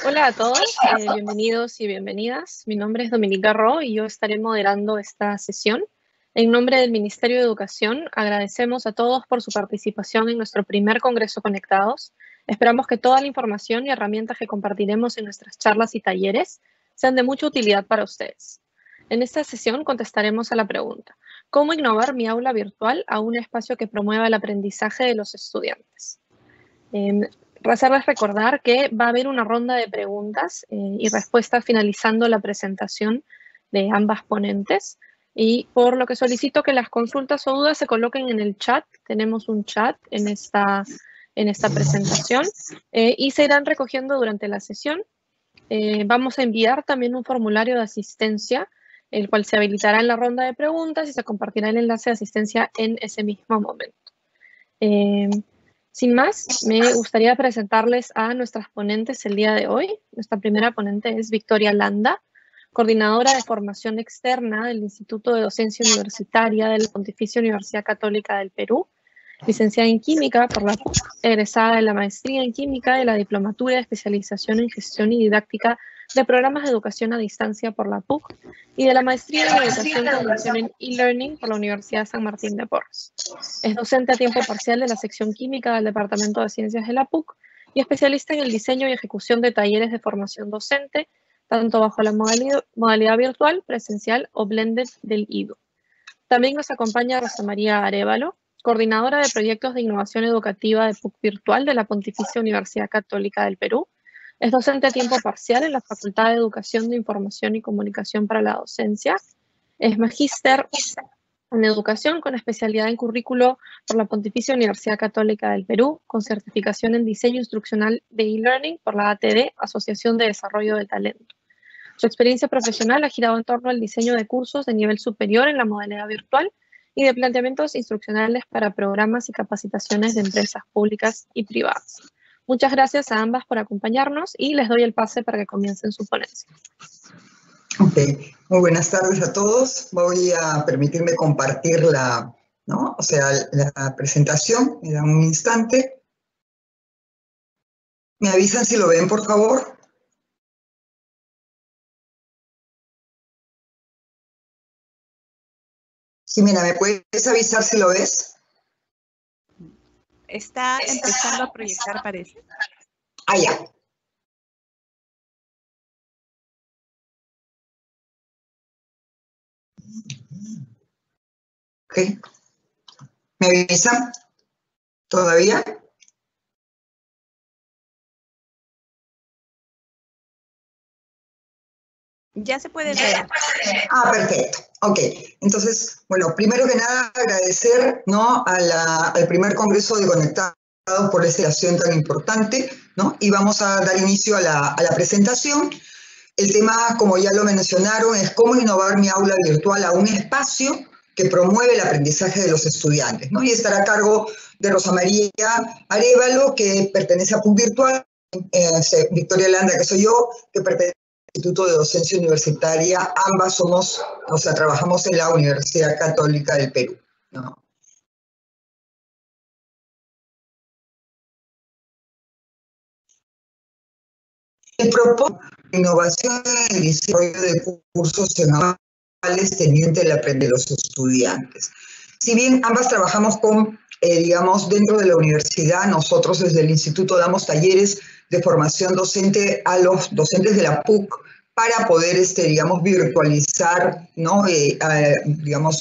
Hola a todos, bienvenidos y bienvenidas. Mi nombre es Dominica Ro y yo estaré moderando esta sesión. En nombre del Ministerio de Educación, agradecemos a todos por su participación en nuestro primer Congreso Conectados. Esperamos que toda la información y herramientas que compartiremos en nuestras charlas y talleres sean de mucha utilidad para ustedes. En esta sesión contestaremos a la pregunta: ¿cómo innovar mi aula virtual a un espacio que promueva el aprendizaje de los estudiantes? Hacerles recordar que va a haber una ronda de preguntas y respuestas finalizando la presentación de ambas ponentes, y por lo que solicito que las consultas o dudas se coloquen en el chat. Tenemos un chat en esta presentación y se irán recogiendo durante la sesión. Vamos a enviar también un formulario de asistencia, el cual se habilitará en la ronda de preguntas y se compartirá el enlace de asistencia en ese mismo momento. Sin más, me gustaría presentarles a nuestras ponentes el día de hoy. Nuestra primera ponente es Victoria Landa, coordinadora de formación externa del Instituto de Docencia Universitaria de la Pontificia Universidad Católica del Perú, licenciada en Química por la PUC, egresada de la Maestría en Química de la Diplomatura de Especialización en Gestión y Didáctica de Programas de Educación a Distancia por la PUC y de la Maestría en Educación con mención en e-Learning por la Universidad San Martín de Porres. Es docente a tiempo parcial de la sección Química del Departamento de Ciencias de la PUC y especialista en el diseño y ejecución de talleres de formación docente, tanto bajo la modalidad virtual, presencial o blended del IDU. También nos acompaña Rosa María Arévalo, coordinadora de proyectos de innovación educativa de PUC Virtual de la Pontificia Universidad Católica del Perú. Es docente a tiempo parcial en la Facultad de Educación de Información y Comunicación para la Docencia. Es magíster en Educación con especialidad en currículo por la Pontificia Universidad Católica del Perú, con certificación en diseño instruccional de e-learning por la ATD, Asociación de Desarrollo de Talento. Su experiencia profesional ha girado en torno al diseño de cursos de nivel superior en la modalidad virtual y de planteamientos instruccionales para programas y capacitaciones de empresas públicas y privadas. Muchas gracias a ambas por acompañarnos y les doy el pase para que comiencen su ponencia. Ok, muy buenas tardes a todos. Voy a permitirme compartir la presentación. Me dan un instante. ¿Me avisan si lo ven, por favor? Jimena, ¿me puedes avisar si lo ves? Está empezando a proyectar, parece. Ah, ya. Ok. ¿Me avisan? ¿Todavía? Ya se puede ver. Ah, perfecto. Ok. Entonces, bueno, primero que nada agradecer, ¿no?, al primer Congreso de Conectados por esta acción tan importante, ¿no? Y vamos a dar inicio a la presentación. El tema, como ya lo mencionaron, es cómo innovar mi aula virtual a un espacio que promueve el aprendizaje de los estudiantes, ¿no? Y estará a cargo de Rosa María Arévalo, que pertenece a PUC Virtual, Victoria Landa, que soy yo, que pertenece al Instituto de Docencia Universitaria. Ambas trabajamos en la Universidad Católica del Perú, ¿no? El propósito de innovación en el desarrollo de cursos anuales teniente el aprender de los estudiantes. Si bien ambas trabajamos con, dentro de la universidad, nosotros desde el instituto damos talleres de formación docente a los docentes de la PUC para poder, virtualizar, ¿no?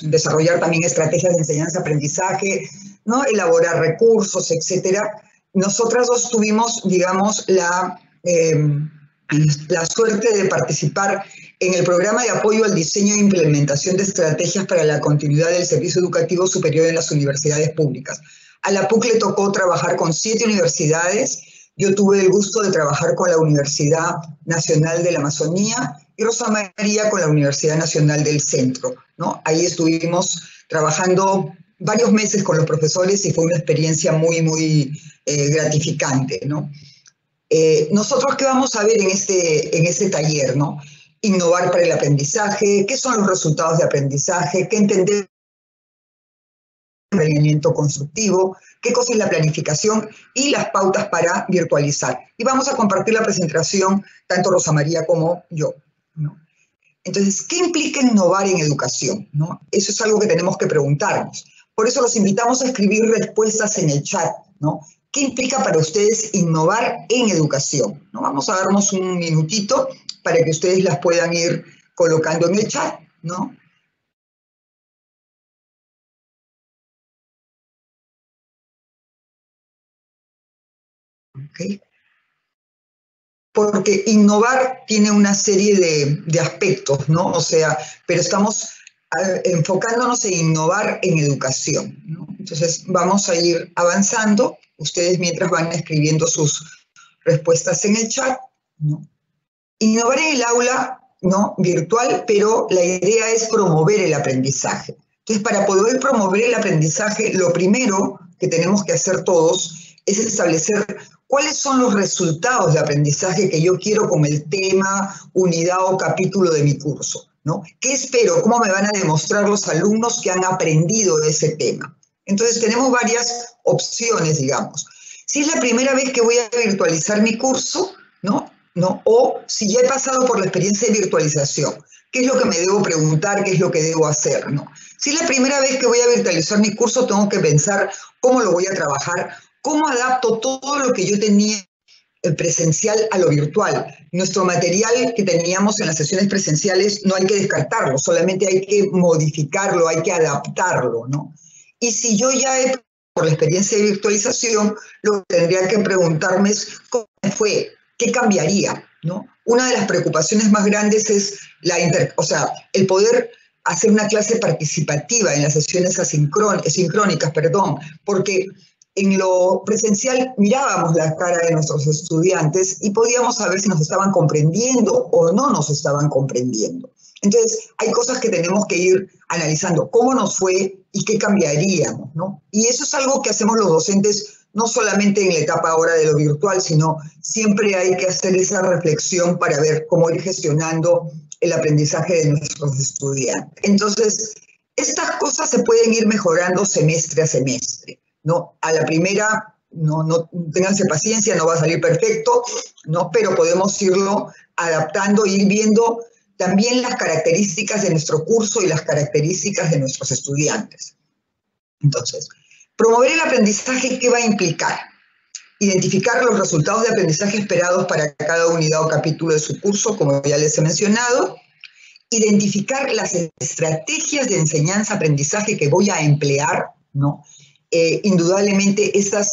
Desarrollar también estrategias de enseñanza-aprendizaje, ¿no? Elaborar recursos, etcétera. Nosotras dos tuvimos, la suerte de participar en el programa de apoyo al diseño e implementación de estrategias para la continuidad del servicio educativo superior en las universidades públicas. A la PUC le tocó trabajar con 7 universidades. Yo tuve el gusto de trabajar con la Universidad Nacional de la Amazonía y Rosa María con la Universidad Nacional del Centro, ¿no? Ahí estuvimos trabajando varios meses con los profesores y fue una experiencia muy, muy gratificante, ¿no? Nosotros, ¿qué vamos a ver en este taller, ¿no? Innovar para el aprendizaje, qué son los resultados de aprendizaje, qué entendemos planeamiento constructivo, qué cosa es la planificación y las pautas para virtualizar. Y vamos a compartir la presentación, tanto Rosa María como yo, ¿no? Entonces, ¿qué implica innovar en educación, ¿no? Eso es algo que tenemos que preguntarnos. Por eso los invitamos a escribir respuestas en el chat, ¿no? ¿Qué implica para ustedes innovar en educación? ¿No? Vamos a darnos un minutito para que ustedes las puedan ir colocando en el chat, ¿no? ¿Okay? Porque innovar tiene una serie de aspectos, ¿no? O sea, pero estamos enfocándonos en innovar en educación, ¿no? Entonces, vamos a ir avanzando. Ustedes mientras van escribiendo sus respuestas en el chat, ¿no? Innovar en el aula, ¿no? Virtual, pero la idea es promover el aprendizaje. Entonces, para poder promover el aprendizaje, lo primero que tenemos que hacer todos es establecer cuáles son los resultados de aprendizaje que yo quiero con el tema, unidad o capítulo de mi curso, ¿no? ¿Qué espero? ¿Cómo me van a demostrar los alumnos que han aprendido ese tema? Entonces, tenemos varias opciones, digamos. Si es la primera vez que voy a virtualizar mi curso, ¿no? O si ya he pasado por la experiencia de virtualización, ¿qué es lo que me debo preguntar? ¿Qué es lo que debo hacer? ¿No? Si es la primera vez que voy a virtualizar mi curso, tengo que pensar cómo lo voy a trabajar, cómo adapto todo lo que yo tenía presencial a lo virtual. Nuestro material que teníamos en las sesiones presenciales no hay que descartarlo, solamente hay que modificarlo, hay que adaptarlo, ¿no? Y si yo ya he por la experiencia de virtualización, lo que tendría que preguntarme es cómo me fue, qué cambiaría, ¿no? Una de las preocupaciones más grandes es el poder hacer una clase participativa en las sesiones sincrónicas, porque en lo presencial mirábamos la cara de nuestros estudiantes y podíamos saber si nos estaban comprendiendo o no nos estaban comprendiendo. Entonces, hay cosas que tenemos que ir analizando, cómo nos fue y qué cambiaríamos, ¿no? Y eso es algo que hacemos los docentes, no solamente en la etapa ahora de lo virtual, sino siempre hay que hacer esa reflexión para ver cómo ir gestionando el aprendizaje de nuestros estudiantes. Entonces, estas cosas se pueden ir mejorando semestre a semestre, ¿no? A la primera, no ténganse paciencia, no va a salir perfecto, ¿no? Pero podemos irlo adaptando, ir viendo también las características de nuestro curso y las características de nuestros estudiantes. Entonces, promover el aprendizaje, ¿qué va a implicar? Identificar los resultados de aprendizaje esperados para cada unidad o capítulo de su curso, como ya les he mencionado. Identificar las estrategias de enseñanza-aprendizaje que voy a emplear, ¿no? Indudablemente estas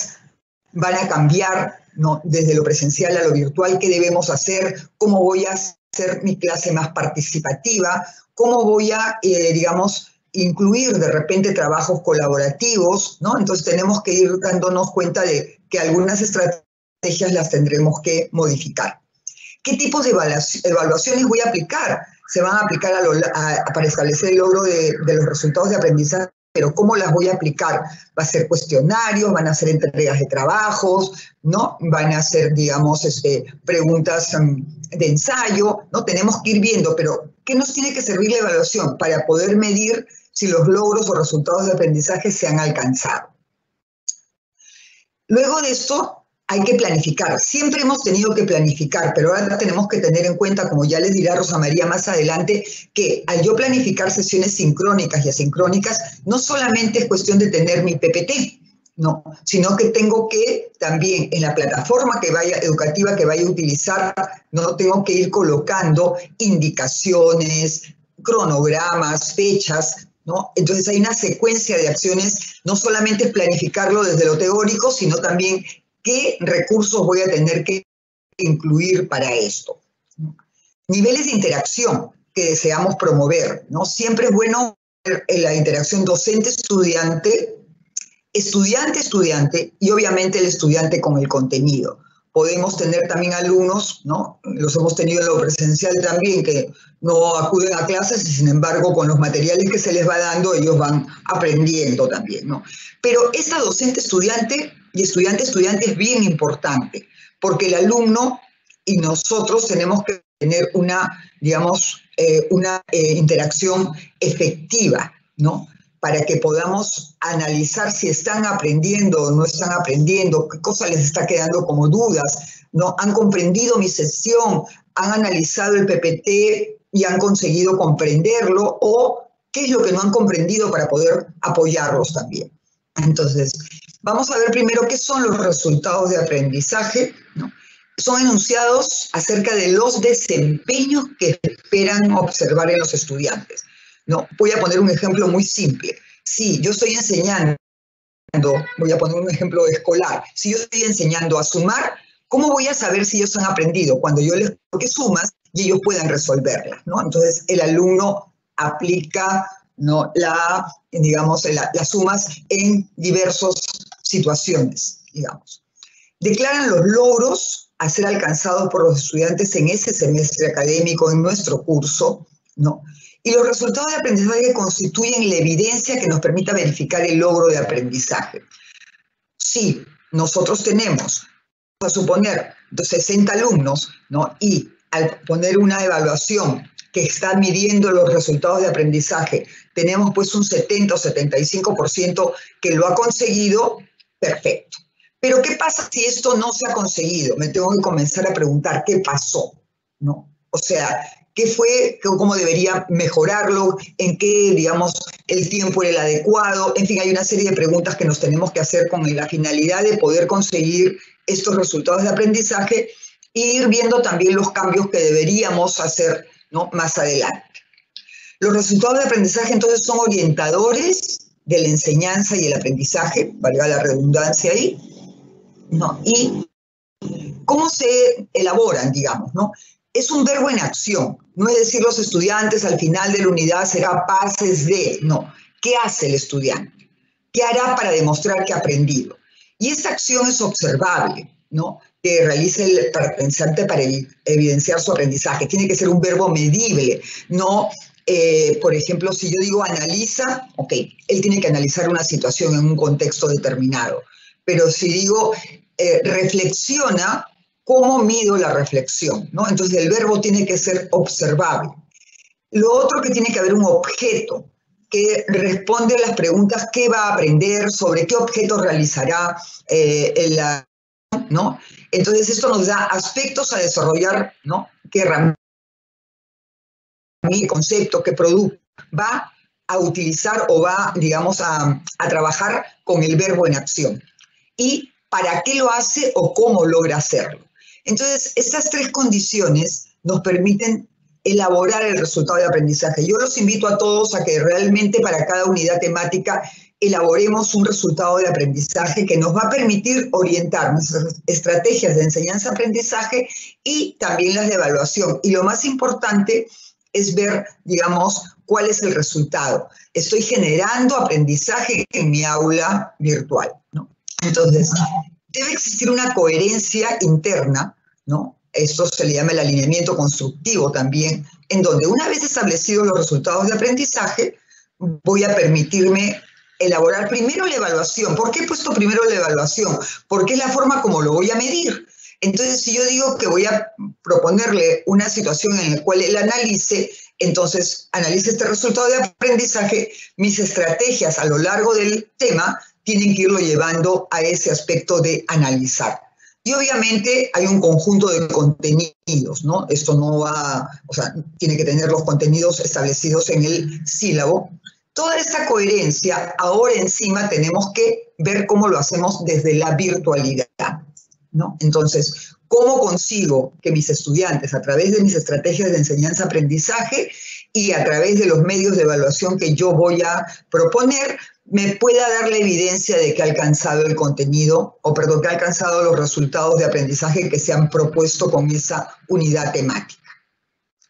van a cambiar, ¿no? Desde lo presencial a lo virtual, qué debemos hacer, cómo voy a hacer mi clase más participativa, cómo voy a, incluir de repente trabajos colaborativos, ¿no? Entonces tenemos que ir dándonos cuenta de que algunas estrategias las tendremos que modificar. ¿Qué tipos de evaluaciones voy a aplicar? Se van a aplicar para establecer el logro de los resultados de aprendizaje, pero ¿cómo las voy a aplicar? Va a ser cuestionarios, van a ser entregas de trabajos, ¿no? Van a ser, preguntas de ensayo, ¿no? Tenemos que ir viendo, pero ¿qué nos tiene que servir la evaluación? Para poder medir si los logros o resultados de aprendizaje se han alcanzado. Luego de esto, hay que planificar. Siempre hemos tenido que planificar, pero ahora tenemos que tener en cuenta, como ya les dirá Rosa María más adelante, que al yo planificar sesiones sincrónicas y asincrónicas, no solamente es cuestión de tener mi PPT, no, sino que tengo que también en la plataforma educativa que vaya a utilizar, no tengo que ir colocando indicaciones, cronogramas, fechas, ¿no? Entonces hay una secuencia de acciones, no solamente es planificarlo desde lo teórico, sino también qué recursos voy a tener que incluir para esto, ¿no? Niveles de interacción que deseamos promover, ¿no? Siempre es bueno la interacción docente-estudiante, estudiante-estudiante y obviamente el estudiante con el contenido. Podemos tener también alumnos, ¿no? Los hemos tenido en lo presencial también, que no acuden a clases y sin embargo con los materiales que se les va dando ellos van aprendiendo también, ¿no? Pero esta docente-estudiante y estudiante-estudiante es bien importante porque el alumno y nosotros tenemos que tener una interacción efectiva, ¿no? para que podamos analizar si están aprendiendo o no están aprendiendo, qué cosa les está quedando como dudas, ¿no? Han comprendido mi sesión, han analizado el PPT y han conseguido comprenderlo, o qué es lo que no han comprendido para poder apoyarlos también. Entonces, vamos a ver primero qué son los resultados de aprendizaje, ¿no? Son enunciados acerca de los desempeños que esperan observar en los estudiantes, ¿no? Voy a poner un ejemplo muy simple. Si yo estoy enseñando, voy a poner un ejemplo escolar, si yo estoy enseñando a sumar, ¿cómo voy a saber si ellos han aprendido? Cuando yo les digo que sumas y ellos puedan resolverlas, ¿no? Entonces, el alumno aplica, ¿no?, las sumas en diversas situaciones, digamos. Declaran los logros a ser alcanzados por los estudiantes en ese semestre académico, en nuestro curso, ¿no? Y los resultados de aprendizaje constituyen la evidencia que nos permita verificar el logro de aprendizaje. Si nosotros tenemos, vamos a suponer, 60 alumnos, ¿no?, y al poner una evaluación que está midiendo los resultados de aprendizaje, tenemos pues un 70 o 75% que lo ha conseguido, perfecto. Pero ¿qué pasa si esto no se ha conseguido? Me tengo que comenzar a preguntar qué pasó, ¿no? O sea, ¿qué fue? ¿Cómo debería mejorarlo? ¿En qué, digamos, el tiempo era el adecuado? En fin, hay una serie de preguntas que nos tenemos que hacer con la finalidad de poder conseguir estos resultados de aprendizaje e ir viendo también los cambios que deberíamos hacer, ¿no?, más adelante. Los resultados de aprendizaje entonces son orientadores de la enseñanza y el aprendizaje, valga la redundancia ahí, ¿no? Y ¿cómo se elaboran, digamos, ¿no? Es un verbo en acción, no es decir los estudiantes al final de la unidad serán capaces de, no. ¿Qué hace el estudiante? ¿Qué hará para demostrar que ha aprendido? Y esta acción es observable, ¿no?, que realice el participante para evidenciar su aprendizaje. Tiene que ser un verbo medible, no, por ejemplo, si yo digo analiza, ok, él tiene que analizar una situación en un contexto determinado. Pero si digo reflexiona, ¿cómo mido la reflexión?, ¿no? Entonces el verbo tiene que ser observable. Lo otro, que tiene que haber un objeto que responde a las preguntas: ¿qué va a aprender? ¿Sobre qué objeto realizará ¿no? Entonces esto nos da aspectos a desarrollar, ¿no? ¿Qué herramienta, qué concepto, qué producto va a utilizar o va, digamos, a trabajar con el verbo en acción? Y para qué lo hace o cómo logra hacerlo. Entonces, estas tres condiciones nos permiten elaborar el resultado de aprendizaje. Yo los invito a todos a que realmente para cada unidad temática elaboremos un resultado de aprendizaje que nos va a permitir orientar nuestras estrategias de enseñanza-aprendizaje y también las de evaluación. Y lo más importante es ver, digamos, cuál es el resultado. Estoy generando aprendizaje en mi aula virtual, ¿no? Entonces, debe existir una coherencia interna, ¿no? Esto se le llama el alineamiento constructivo también, en donde una vez establecidos los resultados de aprendizaje, voy a permitirme elaborar primero la evaluación. ¿Por qué he puesto primero la evaluación? Porque es la forma como lo voy a medir. Entonces, si yo digo que voy a proponerle una situación en la cual él analice, entonces analice este resultado de aprendizaje, mis estrategias a lo largo del tema tienen que irlo llevando a ese aspecto de analizar. Y obviamente hay un conjunto de contenidos, ¿no? Esto no va, o sea, tiene que tener los contenidos establecidos en el sílabo. Toda esta coherencia, ahora encima tenemos que ver cómo lo hacemos desde la virtualidad, ¿no? Entonces, ¿cómo consigo que mis estudiantes, a través de mis estrategias de enseñanza-aprendizaje y a través de los medios de evaluación que yo voy a proponer, me pueda dar la evidencia de que ha alcanzado el contenido, que ha alcanzado los resultados de aprendizaje que se han propuesto con esa unidad temática,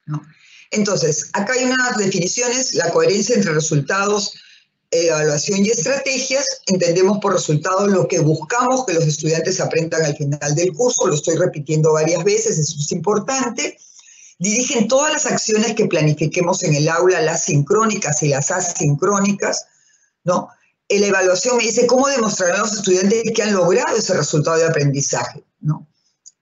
¿no? Entonces, acá hay unas definiciones: la coherencia entre resultados, evaluación y estrategias. Entendemos por resultados lo que buscamos que los estudiantes aprendan al final del curso. Lo estoy repitiendo varias veces, eso es importante. Dirigen todas las acciones que planifiquemos en el aula, las sincrónicas y las asincrónicas, ¿no? En la evaluación me dice cómo demostrarán los estudiantes que han logrado ese resultado de aprendizaje, ¿no?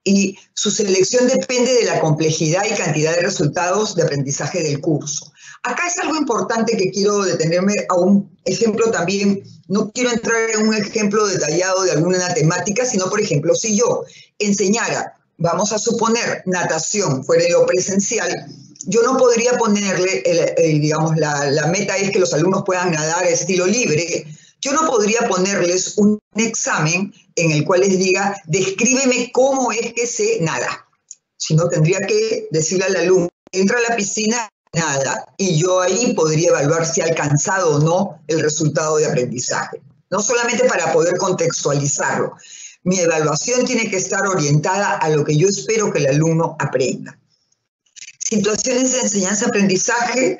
Y su selección depende de la complejidad y cantidad de resultados de aprendizaje del curso. Acá es algo importante que quiero detenerme a un ejemplo también. No quiero entrar en un ejemplo detallado de alguna temática, sino, por ejemplo, si yo enseñara, vamos a suponer, natación fuera de lo presencial, yo no podría ponerle, digamos, la meta es que los alumnos puedan nadar a estilo libre. Yo no podría ponerles un examen en el cual les diga, descríbeme cómo es que se nada. Sino tendría que decirle al alumno, entra a la piscina, nada, y yo ahí podría evaluar si ha alcanzado o no el resultado de aprendizaje. No solamente para poder contextualizarlo. Mi evaluación tiene que estar orientada a lo que yo espero que el alumno aprenda. Situaciones de enseñanza-aprendizaje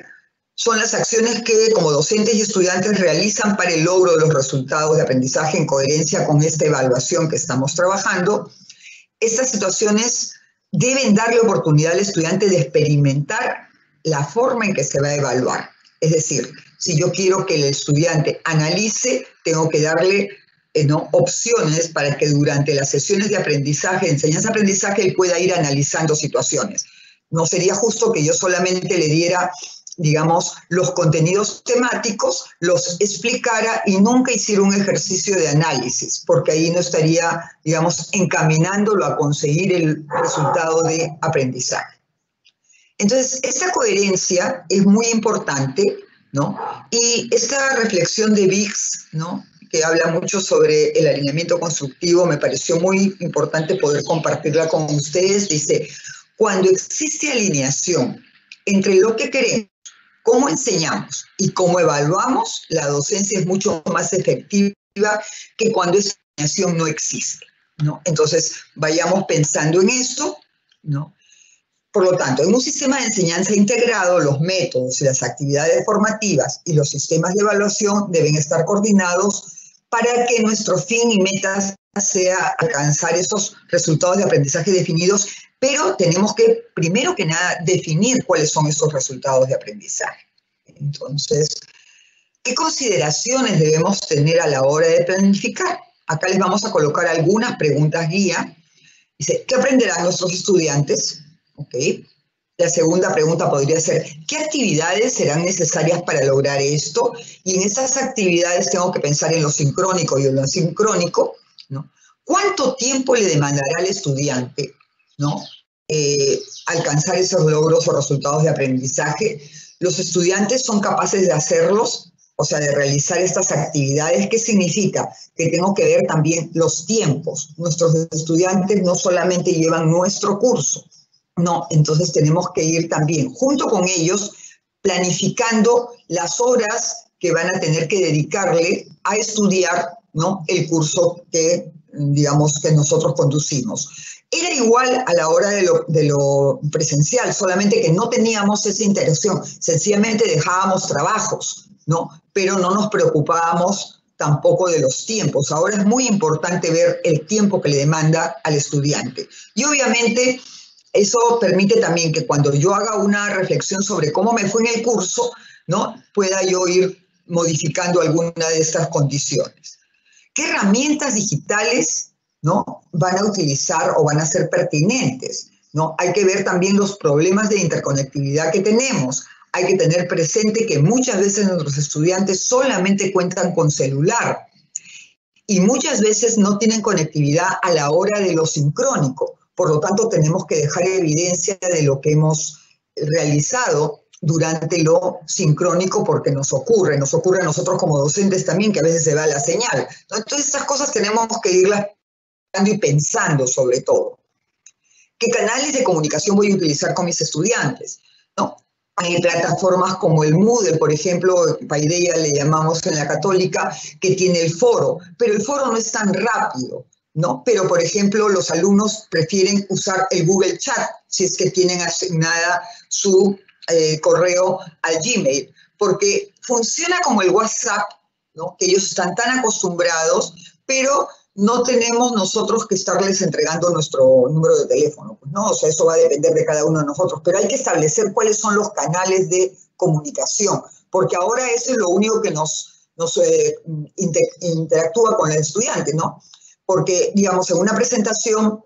son las acciones que como docentes y estudiantes realizan para el logro de los resultados de aprendizaje en coherencia con esta evaluación que estamos trabajando. Estas situaciones deben darle oportunidad al estudiante de experimentar la forma en que se va a evaluar. Es decir, si yo quiero que el estudiante analice, tengo que darle opciones para que durante las sesiones de aprendizaje, enseñanza-aprendizaje, él pueda ir analizando situaciones. No sería justo que yo solamente le diera, digamos, los contenidos temáticos, los explicara y nunca hiciera un ejercicio de análisis, porque ahí no estaría, digamos, encaminándolo a conseguir el resultado de aprendizaje. Entonces, esa coherencia es muy importante, ¿no? Y esta reflexión de Biggs, ¿no?, que habla mucho sobre el alineamiento constructivo, me pareció muy importante poder compartirla con ustedes. Dice, cuando existe alineación entre lo que queremos, cómo enseñamos y cómo evaluamos, la docencia es mucho más efectiva que cuando esa alineación no existe, ¿no? Entonces, vayamos pensando en esto, ¿no? Por lo tanto, en un sistema de enseñanza integrado, los métodos y las actividades formativas y los sistemas de evaluación deben estar coordinados para que nuestro fin y meta sea alcanzar esos resultados de aprendizaje definidos, pero tenemos que, primero que nada, definir cuáles son esos resultados de aprendizaje. Entonces, ¿qué consideraciones debemos tener a la hora de planificar? Acá les vamos a colocar algunas preguntas guía. Dice, ¿qué aprenderán nuestros estudiantes? Okay. La segunda pregunta podría ser, ¿qué actividades serán necesarias para lograr esto? Y en esas actividades tengo que pensar en lo sincrónico y en lo asincrónico, ¿no? ¿Cuánto tiempo le demandará al estudiante, ¿no?, alcanzar esos logros o resultados de aprendizaje? ¿Los estudiantes son capaces de hacerlos? O sea, de realizar estas actividades. ¿Qué significa? Que tengo que ver también los tiempos. Nuestros estudiantes no solamente llevan nuestro curso, no, entonces tenemos que ir también junto con ellos planificando las horas que van a tener que dedicarle a estudiar, ¿no?, el curso que, digamos, que nosotros conducimos. Era igual a la hora de lo presencial, solamente que no teníamos esa interacción, sencillamente dejábamos trabajos, ¿no?, pero no nos preocupábamos tampoco de los tiempos. Ahora es muy importante ver el tiempo que le demanda al estudiante. Y obviamente eso permite también que cuando yo haga una reflexión sobre cómo me fue en el curso, ¿no?, pueda yo ir modificando alguna de estas condiciones. ¿Qué herramientas digitales, ¿no?, van a utilizar o van a ser pertinentes, ¿no? Hay que ver también los problemas de interconectividad que tenemos. Hay que tener presente que muchas veces nuestros estudiantes solamente cuentan con celular y muchas veces no tienen conectividad a la hora de lo sincrónico. Por lo tanto, tenemos que dejar evidencia de lo que hemos realizado durante lo sincrónico porque nos ocurre a nosotros como docentes también, que a veces se va la señal, ¿no? Entonces, estas cosas tenemos que irlas y pensando sobre todo. ¿Qué canales de comunicación voy a utilizar con mis estudiantes, ¿no? Hay plataformas como el Moodle, por ejemplo, Paideia le llamamos en la Católica, que tiene el foro, pero el foro no es tan rápido, ¿no? Pero, por ejemplo, los alumnos prefieren usar el Google Chat si es que tienen asignada su correo al Gmail, porque funciona como el WhatsApp, ¿no?, que ellos están tan acostumbrados, pero no tenemos nosotros que estarles entregando nuestro número de teléfono, ¿no? O sea, eso va a depender de cada uno de nosotros, pero hay que establecer cuáles son los canales de comunicación, porque ahora eso es lo único que nos interactúa con el estudiante, ¿no? Porque, digamos, en una presentación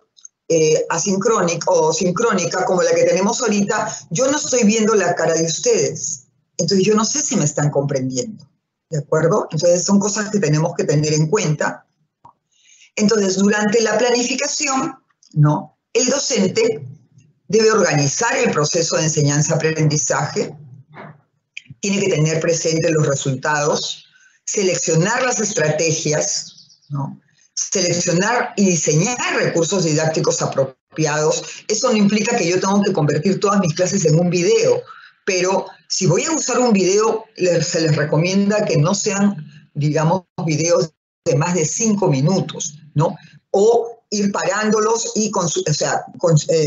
asincrónica o sincrónica como la que tenemos ahorita, yo no estoy viendo la cara de ustedes, Entonces yo no sé si me están comprendiendo, ¿de acuerdo? Entonces son cosas que tenemos que tener en cuenta. Entonces, durante la planificación, ¿no?, el docente debe organizar el proceso de enseñanza-aprendizaje, tiene que tener presentes los resultados, seleccionar las estrategias, ¿no?, seleccionar y diseñar recursos didácticos apropiados. Eso no implica que yo tengo que convertir todas mis clases en un video, pero si voy a usar un video, se les recomienda que no sean, digamos, videos de más de 5 minutos, ¿no? O ir parándolos y,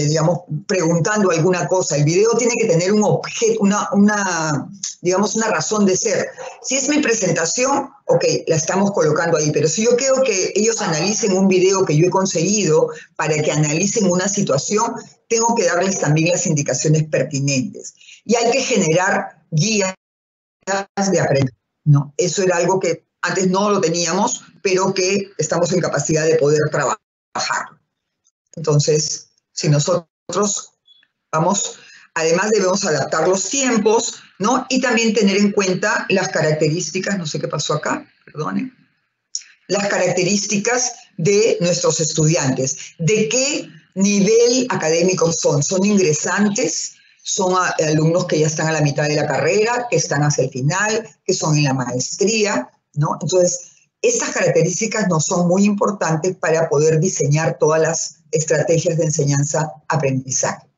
digamos, preguntando alguna cosa. El video tiene que tener un objeto, digamos, una razón de ser. Si es mi presentación, ok, la estamos colocando ahí, pero si yo quiero que ellos analicen un video que yo he conseguido para que analicen una situación, tengo que darles también las indicaciones pertinentes. Y hay que generar guías de aprendizaje, ¿no? Eso era algo que antes no lo teníamos, pero que estamos en capacidad de poder trabajar. Entonces, si nosotros además debemos adaptar los tiempos, ¿no? Y también tener en cuenta las características, no sé qué pasó acá, perdonen, las características de nuestros estudiantes. ¿De qué nivel académico son? ¿Son ingresantes? ¿Son alumnos que ya están a la mitad de la carrera, que están hacia el final, que son en la maestría, ¿no? Entonces, estas características nos son muy importantes para poder diseñar todas las estrategias de enseñanza-aprendizaje.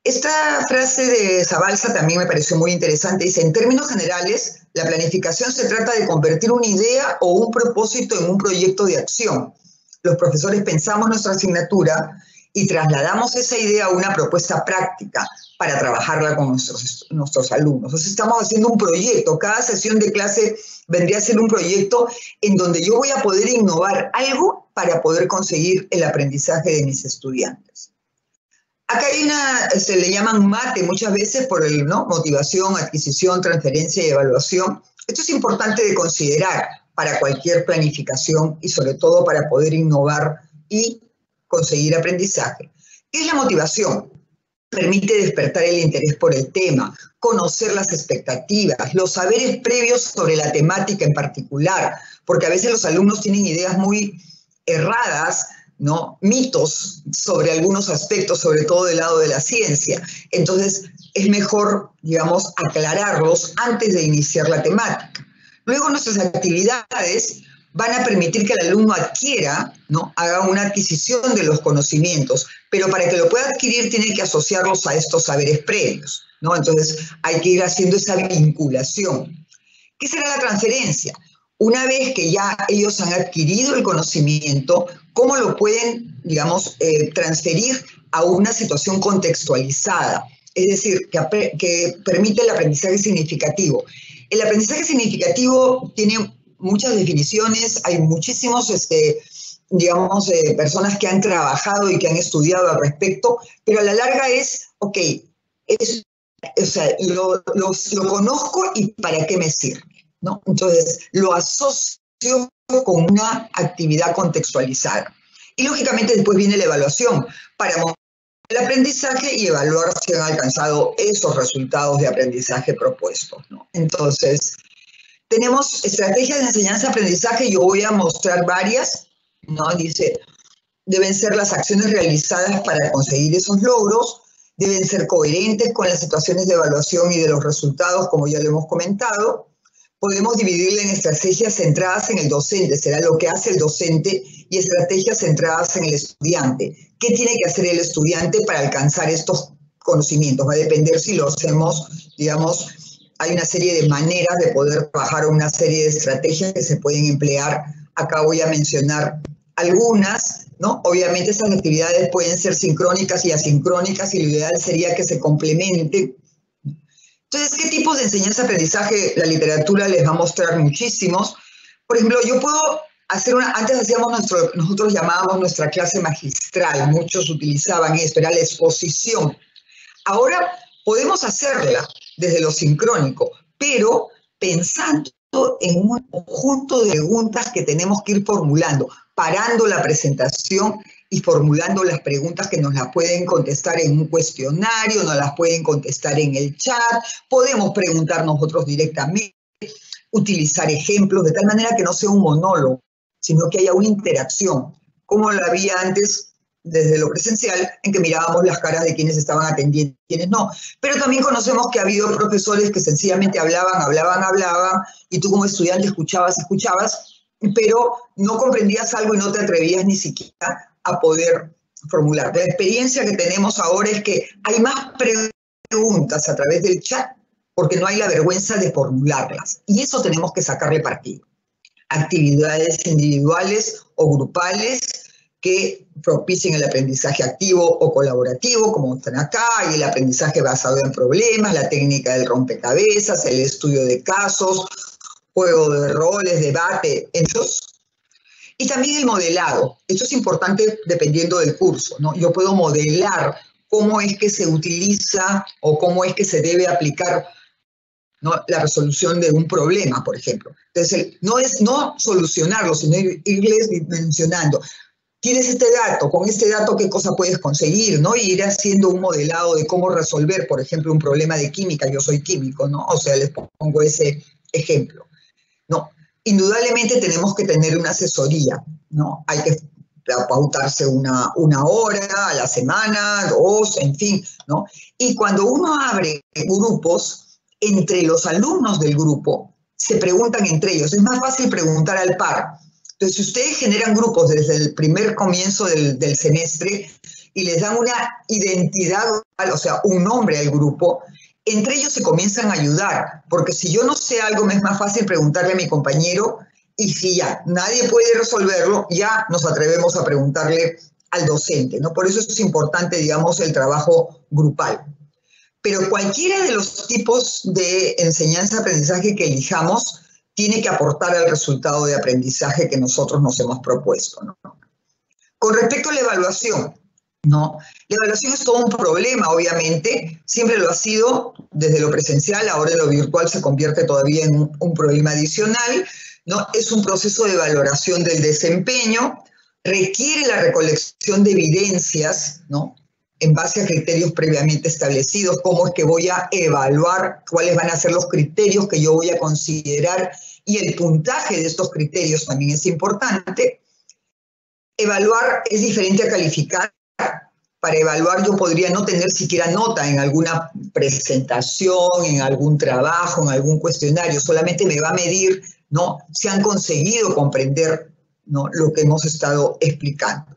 Esta frase de Zabalza también me pareció muy interesante. Dice, en términos generales, la planificación se trata de convertir una idea o un propósito en un proyecto de acción. Los profesores pensamos nuestra asignatura y trasladamos esa idea a una propuesta práctica para trabajarla con nuestros alumnos. Entonces estamos haciendo un proyecto. Cada sesión de clase vendría a ser un proyecto en donde yo voy a poder innovar algo para poder conseguir el aprendizaje de mis estudiantes. Acá hay se le llaman MATE muchas veces por el, ¿no?, motivación, adquisición, transferencia y evaluación. Esto es importante de considerar para cualquier planificación y sobre todo para poder innovar y conseguir aprendizaje. ¿Qué es la motivación? Permite despertar el interés por el tema, conocer las expectativas, los saberes previos sobre la temática en particular, porque a veces los alumnos tienen ideas muy erradas, ¿no?, mitos sobre algunos aspectos, sobre todo del lado de la ciencia. Entonces, es mejor, digamos, aclararlos antes de iniciar la temática. Luego, nuestras actividades van a permitir que el alumno adquiera, ¿no?, haga una adquisición de los conocimientos, pero para que lo pueda adquirir tiene que asociarlos a estos saberes previos, ¿no? Entonces, hay que ir haciendo esa vinculación. ¿Qué será la transferencia? Una vez que ya ellos han adquirido el conocimiento, ¿cómo lo pueden, digamos, transferir a una situación contextualizada? Es decir, que permite el aprendizaje significativo. El aprendizaje significativo tiene muchas definiciones, hay muchísimos, digamos, personas que han trabajado y que han estudiado al respecto, pero a la larga es, ok, o sea, lo conozco y ¿para qué me sirve?, ¿no? Entonces, lo asocio con una actividad contextualizada. Y lógicamente después viene la evaluación para mostrar el aprendizaje y evaluar si han alcanzado esos resultados de aprendizaje propuestos, ¿no? Entonces, tenemos estrategias de enseñanza-aprendizaje, yo voy a mostrar varias, ¿no? Dice, deben ser las acciones realizadas para conseguir esos logros, deben ser coherentes con las situaciones de evaluación y de los resultados, como ya lo hemos comentado. Podemos dividirla en estrategias centradas en el docente, será lo que hace el docente, y estrategias centradas en el estudiante. ¿Qué tiene que hacer el estudiante para alcanzar estos conocimientos? Va a depender si lo hacemos, digamos, hay una serie de maneras de poder trabajar, una serie de estrategias que se pueden emplear. Acá voy a mencionar algunas, ¿no? Obviamente esas actividades pueden ser sincrónicas y asincrónicas y lo ideal sería que se complementen. Entonces, ¿qué tipos de enseñanza-aprendizaje? La literatura les va a mostrar muchísimos. Por ejemplo, yo puedo hacer antes hacíamos nosotros llamábamos nuestra clase magistral, muchos utilizaban esto, era la exposición. Ahora podemos hacerla desde lo sincrónico, pero pensando en un conjunto de preguntas que tenemos que ir formulando, parando la presentación y formulando las preguntas que nos las pueden contestar en un cuestionario, nos las pueden contestar en el chat, podemos preguntar nosotros directamente, utilizar ejemplos, de tal manera que no sea un monólogo, sino que haya una interacción, como la había antes desde lo presencial, en que mirábamos las caras de quienes estaban atendiendo y quienes no. Pero también conocemos que ha habido profesores que sencillamente hablaban, y tú como estudiante escuchabas, pero no comprendías algo y no te atrevías ni siquiera a poder formular. La experiencia que tenemos ahora es que hay más preguntas a través del chat porque no hay la vergüenza de formularlas. Y eso tenemos que sacarle partido. Actividades individuales o grupales que propicien el aprendizaje activo o colaborativo, como están acá, y el aprendizaje basado en problemas, la técnica del rompecabezas, el estudio de casos, juego de roles, debate, esos. Y también el modelado. Esto es importante dependiendo del curso, ¿no? Yo puedo modelar cómo es que se utiliza o cómo es que se debe aplicar, ¿no?, la resolución de un problema, por ejemplo. Entonces, no es no solucionarlo, sino irles mencionando. Tienes este dato, con este dato qué cosa puedes conseguir, ¿no? Y ir haciendo un modelado de cómo resolver, por ejemplo, un problema de química. Yo soy químico, ¿no? O sea, les pongo ese ejemplo. No, indudablemente tenemos que tener una asesoría, ¿no? Hay que pautarse una hora a la semana, 2, en fin, ¿no? Y cuando uno abre grupos, entre los alumnos del grupo se preguntan entre ellos. Es más fácil preguntar al par. Entonces, si ustedes generan grupos desde el primer comienzo del semestre y les dan una identidad, o sea, un nombre al grupo, entre ellos se comienzan a ayudar, porque si yo no sé algo, me es más fácil preguntarle a mi compañero, y si ya nadie puede resolverlo, ya nos atrevemos a preguntarle al docente, ¿no? Por eso es importante, digamos, el trabajo grupal. Pero cualquiera de los tipos de enseñanza-aprendizaje que elijamos tiene que aportar al resultado de aprendizaje que nosotros nos hemos propuesto, ¿no? Con respecto a la evaluación, ¿no? La evaluación es todo un problema, obviamente, siempre lo ha sido desde lo presencial, ahora en lo virtual se convierte todavía en un problema adicional, ¿no? Es un proceso de valoración del desempeño, requiere la recolección de evidencias, ¿no?, en base a criterios previamente establecidos, cómo es que voy a evaluar, cuáles van a ser los criterios que yo voy a considerar, y el puntaje de estos criterios también es importante. Evaluar es diferente a calificar. Para evaluar yo podría no tener siquiera nota en alguna presentación, en algún trabajo, en algún cuestionario, solamente me va a medir, ¿no?, si han conseguido comprender, ¿no?, lo que hemos estado explicando.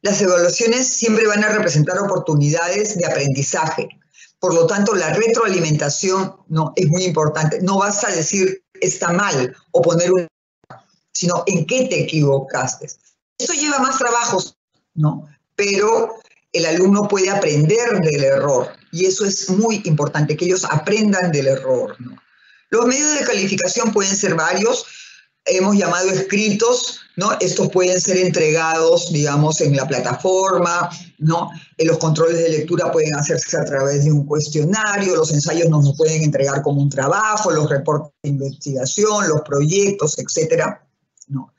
Las evaluaciones siempre van a representar oportunidades de aprendizaje. Por lo tanto, la retroalimentación, ¿no?, es muy importante. No vas a decir está mal o poner un, sino en qué te equivocaste. Esto lleva más trabajos, ¿no?, pero el alumno puede aprender del error y eso es muy importante, que ellos aprendan del error, ¿no? Los medios de calificación pueden ser varios. Hemos llamado escritos, ¿no? Estos pueden ser entregados, digamos, en la plataforma, ¿no? Los controles de lectura pueden hacerse a través de un cuestionario, los ensayos nos los pueden entregar como un trabajo, los reportes de investigación, los proyectos, etcétera, ¿no?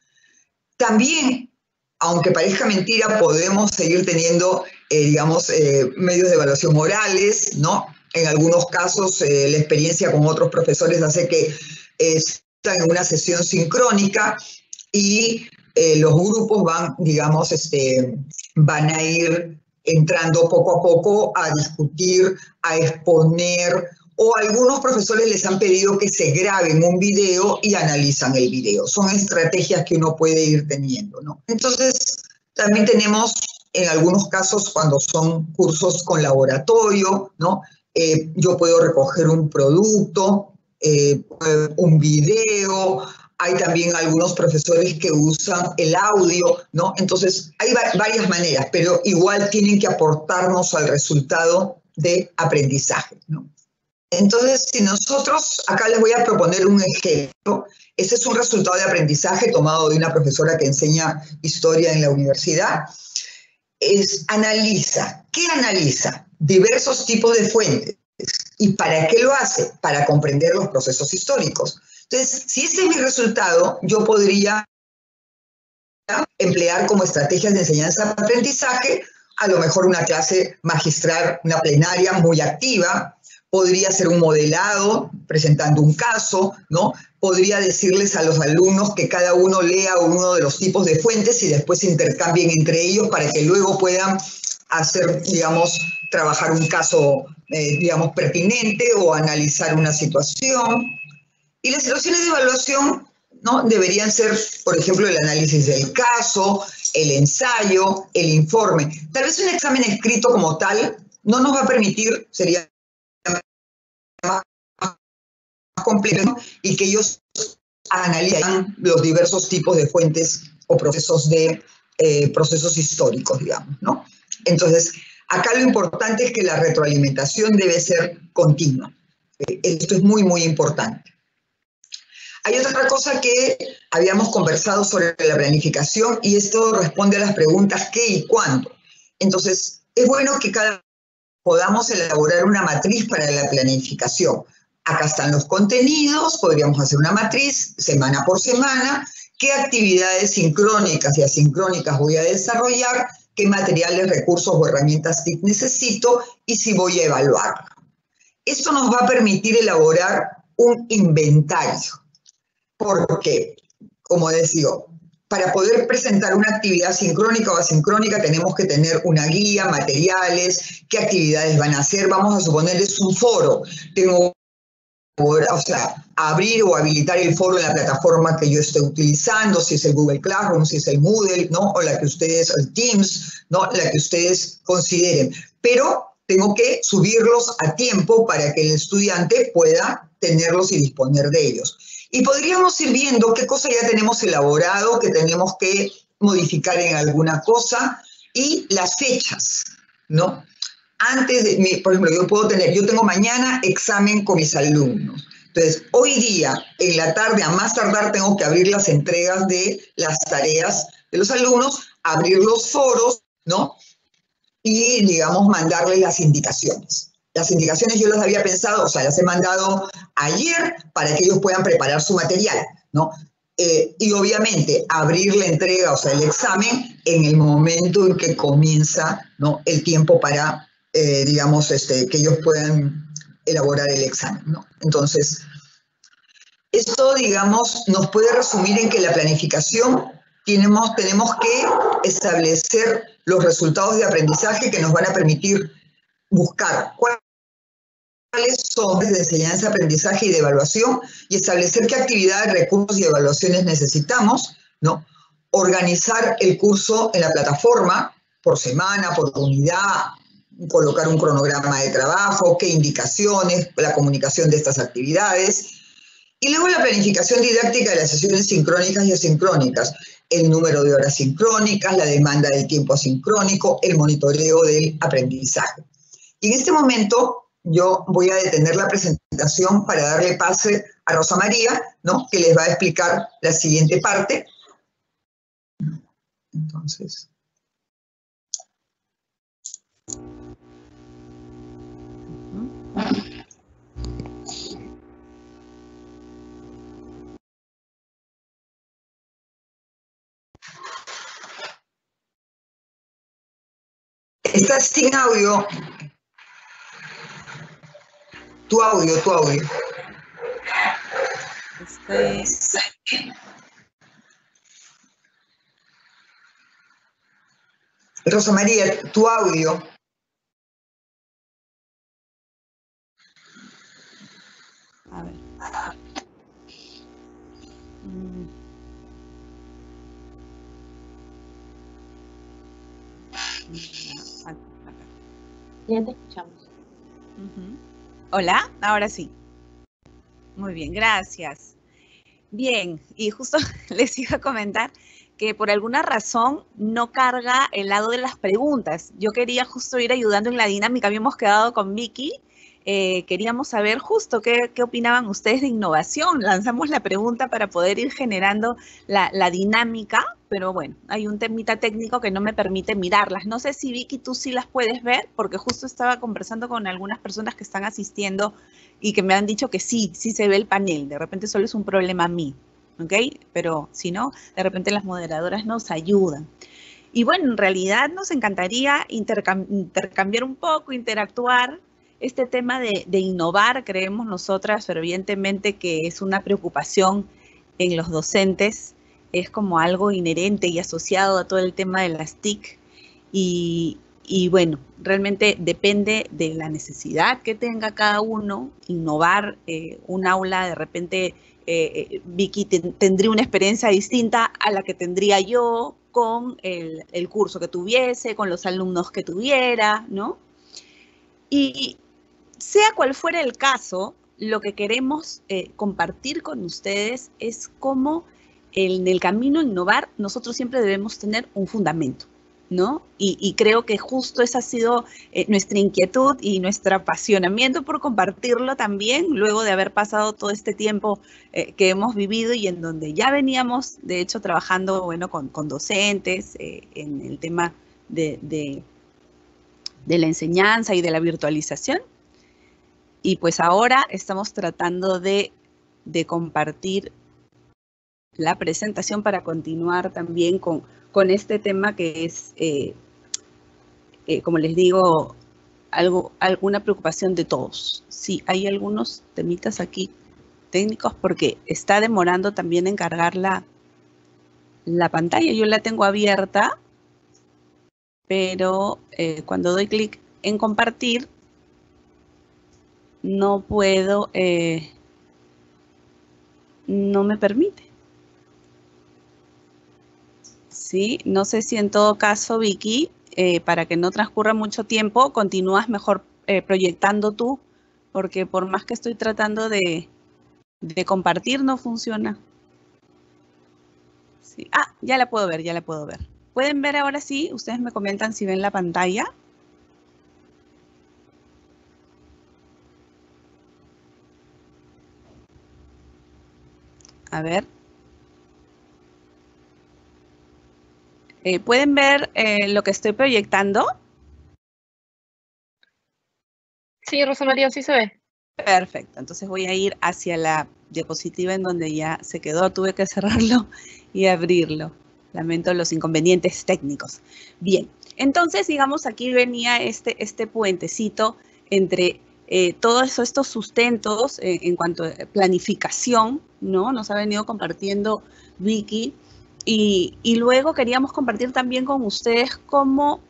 También, aunque parezca mentira, podemos seguir teniendo, digamos, medios de evaluación orales, ¿no? En algunos casos, la experiencia con otros profesores hace que están en una sesión sincrónica y los grupos van, digamos, van a ir entrando poco a poco a discutir, a exponer, o algunos profesores les han pedido que se graben un video y analizan el video. Son estrategias que uno puede ir teniendo, ¿no? Entonces, también tenemos en algunos casos cuando son cursos con laboratorio, ¿no? Yo puedo recoger un producto, un video. Hay también algunos profesores que usan el audio, ¿no? Entonces, hay varias maneras, pero igual tienen que aportarnos al resultado de aprendizaje, ¿no? Entonces, si nosotros, acá les voy a proponer un ejemplo. Este es un resultado de aprendizaje tomado de una profesora que enseña historia en la universidad. Analiza. ¿Qué analiza? Diversos tipos de fuentes. ¿Y para qué lo hace? Para comprender los procesos históricos. Entonces, si ese es mi resultado, yo podría emplear como estrategias de enseñanza-aprendizaje, a lo mejor una clase magistral, una plenaria muy activa, podría ser un modelado presentando un caso, ¿no? Podría decirles a los alumnos que cada uno lea uno de los tipos de fuentes y después se intercambien entre ellos para que luego puedan hacer, digamos, trabajar un caso, digamos, pertinente o analizar una situación. Y las situaciones de evaluación, ¿no? Deberían ser, por ejemplo, el análisis del caso, el ensayo, el informe. Tal vez un examen escrito como tal no nos va a permitir, sería más complejo, y que ellos analicen los diversos tipos de fuentes o procesos procesos históricos, digamos, ¿no? Entonces, acá lo importante es que la retroalimentación debe ser continua. Esto es muy, muy importante. Hay otra cosa que habíamos conversado sobre la planificación y esto responde a las preguntas ¿qué y cuándo? Entonces, es bueno que podamos elaborar una matriz para la planificación. Acá están los contenidos, podríamos hacer una matriz semana por semana, qué actividades sincrónicas y asincrónicas voy a desarrollar, qué materiales, recursos o herramientas TIC necesito y si voy a evaluar. Esto nos va a permitir elaborar un inventario. Porque, como les digo, para poder presentar una actividad sincrónica o asincrónica tenemos que tener una guía, materiales, qué actividades van a hacer. Vamos a suponer es un foro. Tengo que, o sea, abrir o habilitar el foro en la plataforma que yo esté utilizando, si es el Google Classroom, si es el Moodle, ¿no? O la que ustedes, el Teams, ¿no? La que ustedes consideren. Pero tengo que subirlos a tiempo para que el estudiante pueda tenerlos y disponer de ellos. Y podríamos ir viendo qué cosa ya tenemos elaborado, que tenemos que modificar en alguna cosa, y las fechas, ¿no? Antes de, por ejemplo, yo tengo mañana examen con mis alumnos. Entonces, hoy día, en la tarde, a más tardar, tengo que abrir las entregas de las tareas de los alumnos, abrir los foros, ¿no? Y, digamos, mandarles las indicaciones. Las indicaciones yo las había pensado, o sea, las he mandado ayer para que ellos puedan preparar su material, ¿no? Y obviamente abrir la entrega, o sea, el examen, en el momento en que comienza, ¿no? El tiempo para, digamos, que ellos puedan elaborar el examen, ¿no? Entonces, esto, digamos, nos puede resumir en que la planificación tenemos que establecer los resultados de aprendizaje que nos van a permitir buscar cuáles son de enseñanza, aprendizaje y de evaluación y establecer qué actividades, recursos y evaluaciones necesitamos, ¿no? Organizar el curso en la plataforma por semana, por unidad, colocar un cronograma de trabajo, qué indicaciones, la comunicación de estas actividades. Y luego la planificación didáctica de las sesiones sincrónicas y asincrónicas, el número de horas sincrónicas, la demanda del tiempo asincrónico, el monitoreo del aprendizaje. Y en este momento yo voy a detener la presentación para darle pase a Rosa María, ¿no? Que les va a explicar la siguiente parte. Entonces. Estás sin audio. Tu audio. Rosa María, tu audio. A ver. Ya te escuchamos. Hola, ahora sí. Muy bien, gracias. Bien, y justo les iba a comentar que por alguna razón no carga el lado de las preguntas. Yo quería justo ir ayudando en la dinámica. Habíamos quedado con Vicky. Queríamos saber justo qué opinaban ustedes de innovación. Lanzamos la pregunta para poder ir generando la dinámica, pero bueno, hay un temita técnico que no me permite mirarlas. No sé si Vicky, tú sí las puedes ver, porque justo estaba conversando con algunas personas que están asistiendo y que me han dicho que sí se ve el panel. De repente solo es un problema a mí. ¿ok? Pero si no, de repente las moderadoras nos ayudan. Y bueno, en realidad nos encantaría intercambiar un poco, interactuar. Este tema de innovar, creemos nosotras fervientemente que es una preocupación en los docentes, es como algo inherente y asociado a todo el tema de las TIC. Y bueno, realmente depende de la necesidad que tenga cada uno, innovar un aula, de repente Vicky tendría una experiencia distinta a la que tendría yo con el curso que tuviese, con los alumnos que tuviera, ¿no? Y sea cual fuera el caso, lo que queremos compartir con ustedes es cómo en el camino a innovar nosotros siempre debemos tener un fundamento, ¿no? Y creo que justo esa ha sido nuestra inquietud y nuestro apasionamiento por compartirlo también, luego de haber pasado todo este tiempo que hemos vivido y en donde ya veníamos, de hecho, trabajando, bueno, con docentes en el tema de la enseñanza y de la virtualización. Y pues ahora estamos tratando de compartir la presentación para continuar también con este tema que es, como les digo, alguna preocupación de todos. Sí, hay algunos temitas aquí técnicos porque está demorando también en cargar la pantalla. Yo la tengo abierta, pero cuando doy clic en compartir, no puedo, no me permite. Sí, no sé si en todo caso, Vicky, para que no transcurra mucho tiempo, continúas mejor proyectando tú, porque por más que estoy tratando de compartir, no funciona. Sí. Ah, ya la puedo ver, ya la puedo ver. ¿Pueden ver ahora sí? Ustedes me comentan si ven la pantalla. A ver. ¿Pueden ver lo que estoy proyectando? Sí, Rosa María, sí se ve. Perfecto, entonces voy a ir hacia la diapositiva en donde ya se quedó. Tuve que cerrarlo y abrirlo. Lamento los inconvenientes técnicos. Bien, entonces, digamos, aquí venía este puentecito entre todos estos sustentos en cuanto a planificación, ¿no? Nos ha venido compartiendo Vicky. Y luego queríamos compartir también con ustedes cómo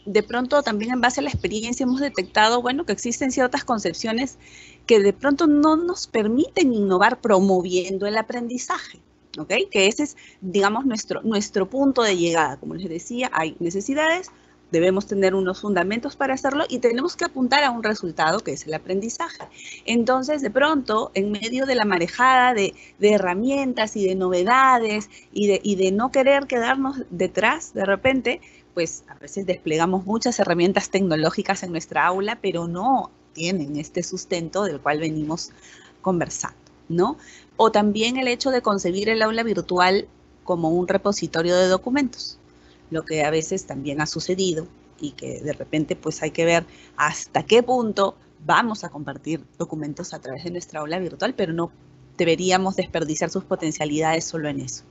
de pronto también en base a la experiencia hemos detectado, bueno, que existen ciertas concepciones que de pronto no nos permiten innovar promoviendo el aprendizaje, ¿ok? Que ese es, digamos, nuestro punto de llegada. Como les decía, hay necesidades, debemos tener unos fundamentos para hacerlo y tenemos que apuntar a un resultado que es el aprendizaje. Entonces, de pronto, en medio de la marejada de herramientas y de novedades y de no querer quedarnos detrás, de repente, pues a veces desplegamos muchas herramientas tecnológicas en nuestra aula, pero no tienen este sustento del cual venimos conversando, ¿no? O también el hecho de concebir el aula virtual como un repositorio de documentos, lo que a veces también ha sucedido y que de repente pues hay que ver hasta qué punto vamos a compartir documentos a través de nuestra aula virtual, pero no deberíamos desperdiciar sus potencialidades solo en eso.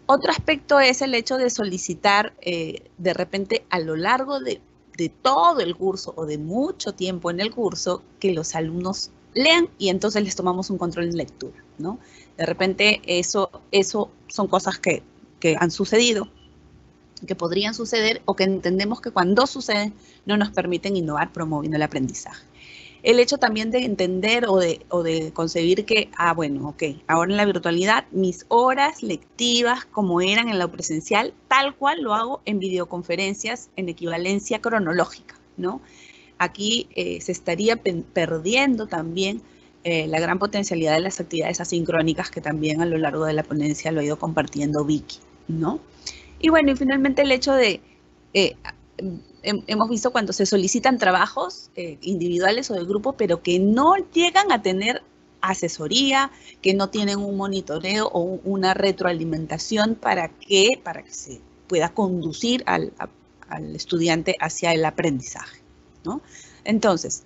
Otro aspecto es el hecho de solicitar de repente a lo largo de todo el curso o de mucho tiempo en el curso que los alumnos lean y entonces les tomamos un control de lectura, ¿no? De repente eso son cosas que han sucedido, que podrían suceder o que entendemos que cuando suceden no nos permiten innovar promoviendo el aprendizaje. El hecho también de entender o de concebir que, bueno, ok, ahora en la virtualidad mis horas lectivas como eran en la presencial, tal cual lo hago en videoconferencias en equivalencia cronológica, ¿no? Aquí se estaría perdiendo también la gran potencialidad de las actividades asincrónicas que también a lo largo de la ponencia lo ha ido compartiendo Vicky, ¿no? Y bueno, y finalmente el hecho de hemos visto cuando se solicitan trabajos individuales o de grupo, pero que no llegan a tener asesoría, que no tienen un monitoreo o una retroalimentación para que se pueda conducir al estudiante hacia el aprendizaje, ¿no? Entonces,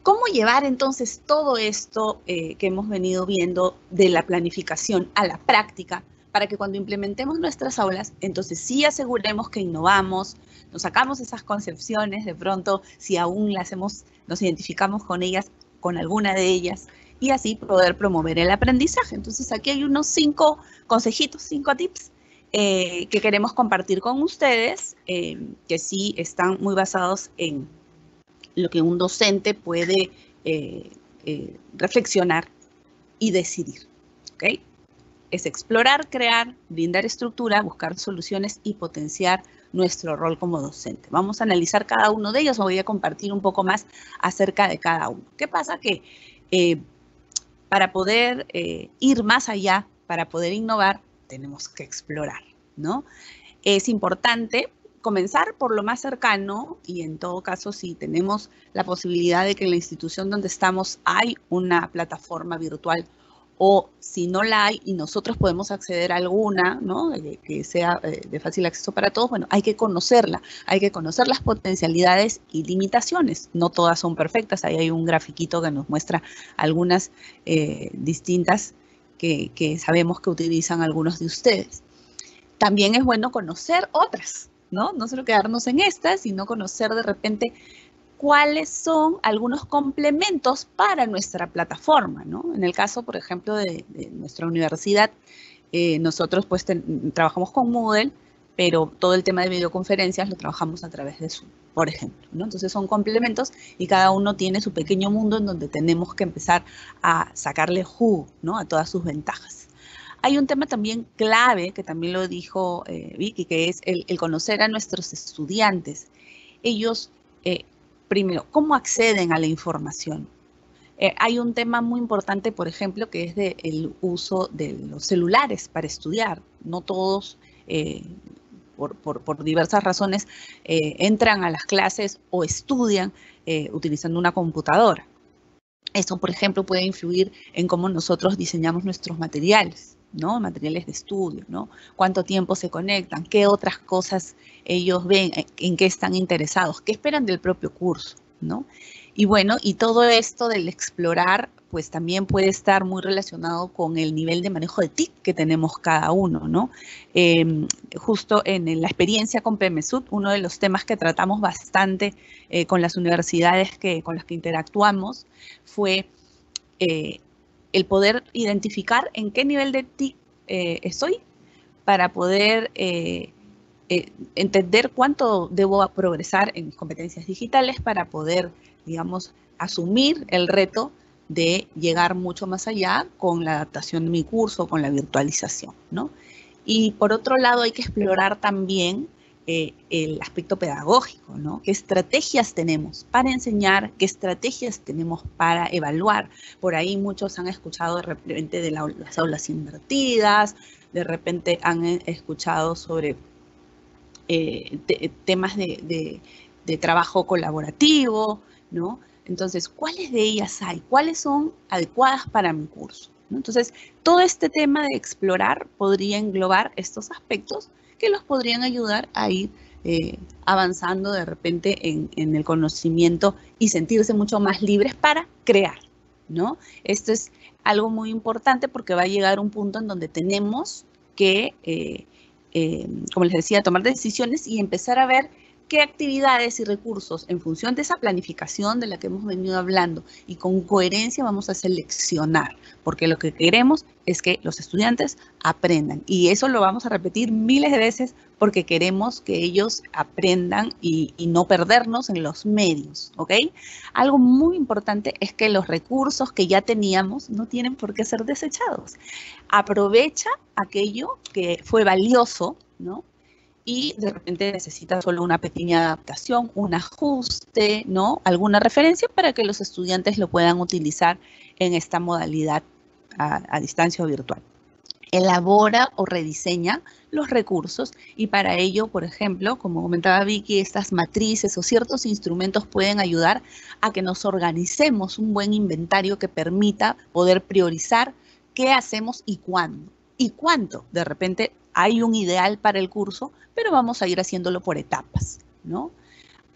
¿Cómo llevar entonces todo esto que hemos venido viendo de la planificación a la práctica para que cuando implementemos nuestras aulas, entonces sí aseguremos que innovamos, nos sacamos esas concepciones, de pronto si aún nos identificamos con ellas, con alguna de ellas, y así poder promover el aprendizaje? Entonces aquí hay unos 5 consejitos, 5 tips que queremos compartir con ustedes, que sí están muy basados en lo que un docente puede reflexionar y decidir, ¿ok? Es explorar, crear, brindar estructura, buscar soluciones y potenciar nuestro rol como docente. Vamos a analizar cada uno de ellos, voy a compartir un poco más acerca de cada uno. ¿Qué pasa? Que para poder ir más allá, para poder innovar, tenemos que explorar, ¿no? Es importante comenzar por lo más cercano y en todo caso si tenemos la posibilidad de que en la institución donde estamos hay una plataforma virtual o si no la hay y nosotros podemos acceder a alguna, ¿no? Que sea de fácil acceso para todos, bueno, hay que conocerla, hay que conocer las potencialidades y limitaciones. No todas son perfectas, ahí hay un grafiquito que nos muestra algunas distintas que sabemos que utilizan algunos de ustedes. También es bueno conocer otras, ¿no? No solo quedarnos en estas, sino conocer de repente cuáles son algunos complementos para nuestra plataforma, ¿no? En el caso, por ejemplo, de nuestra universidad, nosotros pues trabajamos con Moodle, pero todo el tema de videoconferencias lo trabajamos a través de Zoom, por ejemplo, ¿no? Entonces son complementos y cada uno tiene su pequeño mundo en donde tenemos que empezar a sacarle jugo, ¿no? A todas sus ventajas. Hay un tema también clave, que también lo dijo Vicky, que es el conocer a nuestros estudiantes. Ellos, primero, ¿cómo acceden a la información? Hay un tema muy importante, por ejemplo, que es el uso de los celulares para estudiar. No todos, por diversas razones, entran a las clases o estudian utilizando una computadora. Eso, por ejemplo, puede influir en cómo nosotros diseñamos nuestros materiales, ¿no? Materiales de estudio, ¿no? Cuánto tiempo se conectan, qué otras cosas ellos ven, en qué están interesados, qué esperan del propio curso, ¿no? Y bueno, y todo esto del explorar, pues también puede estar muy relacionado con el nivel de manejo de TIC que tenemos cada uno, ¿no? Justo en la experiencia con PMSUT, uno de los temas que tratamos bastante con las universidades con las que interactuamos fue el poder identificar en qué nivel de TIC estoy para poder entender cuánto debo progresar en mis competencias digitales para poder, digamos, asumir el reto de llegar mucho más allá con la adaptación de mi curso, con la virtualización, ¿no? Y por otro lado hay que explorar también el aspecto pedagógico, ¿no? ¿Qué estrategias tenemos para enseñar? ¿Qué estrategias tenemos para evaluar? Por ahí muchos han escuchado de repente de las aulas invertidas, de repente han escuchado sobre temas de trabajo colaborativo, ¿no? Entonces, ¿cuáles de ellas hay? ¿Cuáles son adecuadas para mi curso? ¿No? Entonces, todo este tema de explorar podría englobar estos aspectos que los podrían ayudar a ir avanzando de repente en el conocimiento y sentirse mucho más libres para crear, ¿no? Esto es algo muy importante porque va a llegar un punto en donde tenemos que, como les decía, tomar decisiones y empezar a ver qué actividades y recursos en función de esa planificación de la que hemos venido hablando y con coherencia vamos a seleccionar, porque lo que queremos es que los estudiantes aprendan y eso lo vamos a repetir miles de veces porque queremos que ellos aprendan y no perdernos en los medios, ¿ok? Algo muy importante es que los recursos que ya teníamos no tienen por qué ser desechados. Aprovecha aquello que fue valioso, ¿no? Y de repente necesita solo una pequeña adaptación, un ajuste, ¿no? Alguna referencia para que los estudiantes lo puedan utilizar en esta modalidad a distancia o virtual. Elabora o rediseña los recursos y para ello, por ejemplo, como comentaba Vicky, estas matrices o ciertos instrumentos pueden ayudar a que nos organicemos un buen inventario que permita poder priorizar qué hacemos y cuándo. Y cuánto, de repente, hay un ideal para el curso, pero vamos a ir haciéndolo por etapas, ¿no?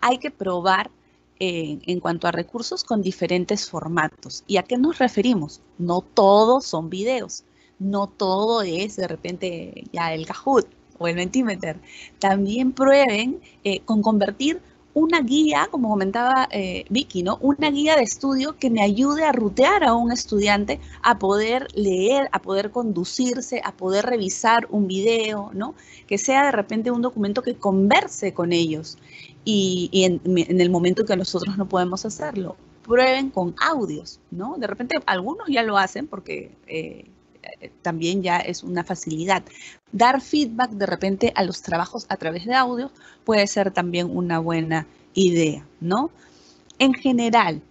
Hay que probar en cuanto a recursos con diferentes formatos. ¿Y a qué nos referimos? No todos son videos, no todo es de repente ya el Kahoot o el Mentimeter. También prueben con convertir una guía, como comentaba Vicky, ¿no? Una guía de estudio que me ayude a rutear a un estudiante a poder leer, a poder conducirse, a poder revisar un video, ¿no? Que sea de repente un documento que converse con ellos y en el momento que nosotros no podemos hacerlo. Prueben con audios, ¿no? De repente algunos ya lo hacen porque también ya es una facilidad. Dar feedback de repente a los trabajos a través de audio puede ser también una buena idea, ¿no? En general,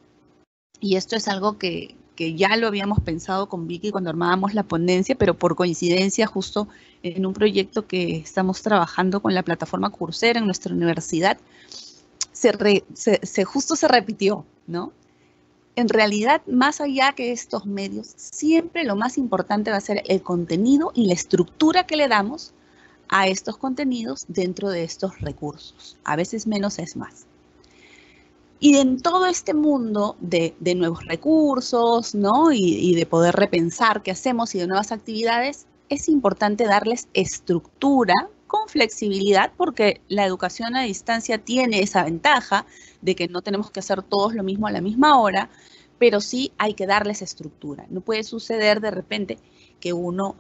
y esto es algo que ya lo habíamos pensado con Vicky cuando armábamos la ponencia, pero por coincidencia justo en un proyecto que estamos trabajando con la plataforma Coursera en nuestra universidad, justo se repitió, ¿no? En realidad, más allá que estos medios, siempre lo más importante va a ser el contenido y la estructura que le damos a estos contenidos dentro de estos recursos. A veces menos es más. Y en todo este mundo de nuevos recursos, ¿no? y de poder repensar qué hacemos y de nuevas actividades, es importante darles estructura con flexibilidad, porque la educación a distancia tiene esa ventaja de que no tenemos que hacer todos lo mismo a la misma hora, pero sí hay que darles estructura. No puede suceder de repente que uno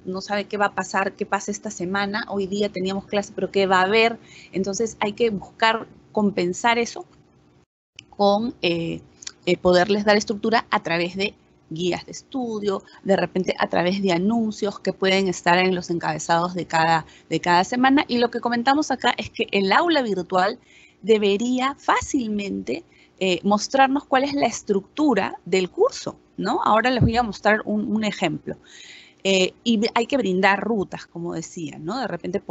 no sabe qué va a pasar, qué pasa esta semana, hoy día teníamos clase, pero qué va a haber. Entonces hay que buscar compensar eso con poderles dar estructura a través de guías de estudio, de repente a través de anuncios que pueden estar en los encabezados de cada semana. Y lo que comentamos acá es que el aula virtual debería fácilmente mostrarnos cuál es la estructura del curso, ¿no? Ahora les voy a mostrar un ejemplo. Y hay que brindar rutas, como decía, ¿no? De repente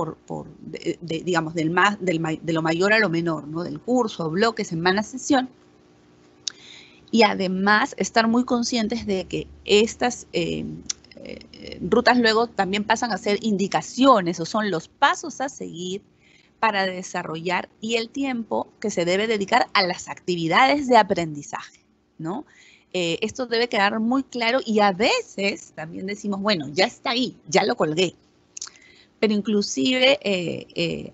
digamos, de lo mayor a lo menor, ¿no? Del curso, bloque, semana, sesión. Y además estar muy conscientes de que estas rutas luego también pasan a ser indicaciones o son los pasos a seguir para desarrollar y el tiempo que se debe dedicar a las actividades de aprendizaje, ¿no? Esto debe quedar muy claro y a veces también decimos, bueno, ya está ahí, ya lo colgué. Pero inclusive,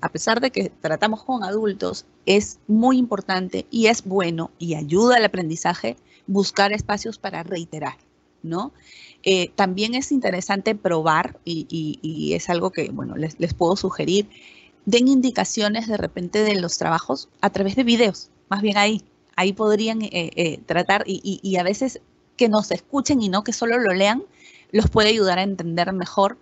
a pesar de que tratamos con adultos, es muy importante y es bueno y ayuda al aprendizaje buscar espacios para reiterar, ¿no? También es interesante probar y es algo que, bueno, les puedo sugerir, den indicaciones de repente de los trabajos a través de videos, más bien ahí podrían tratar y a veces que nos escuchen y no que solo lo lean, los puede ayudar a entender mejor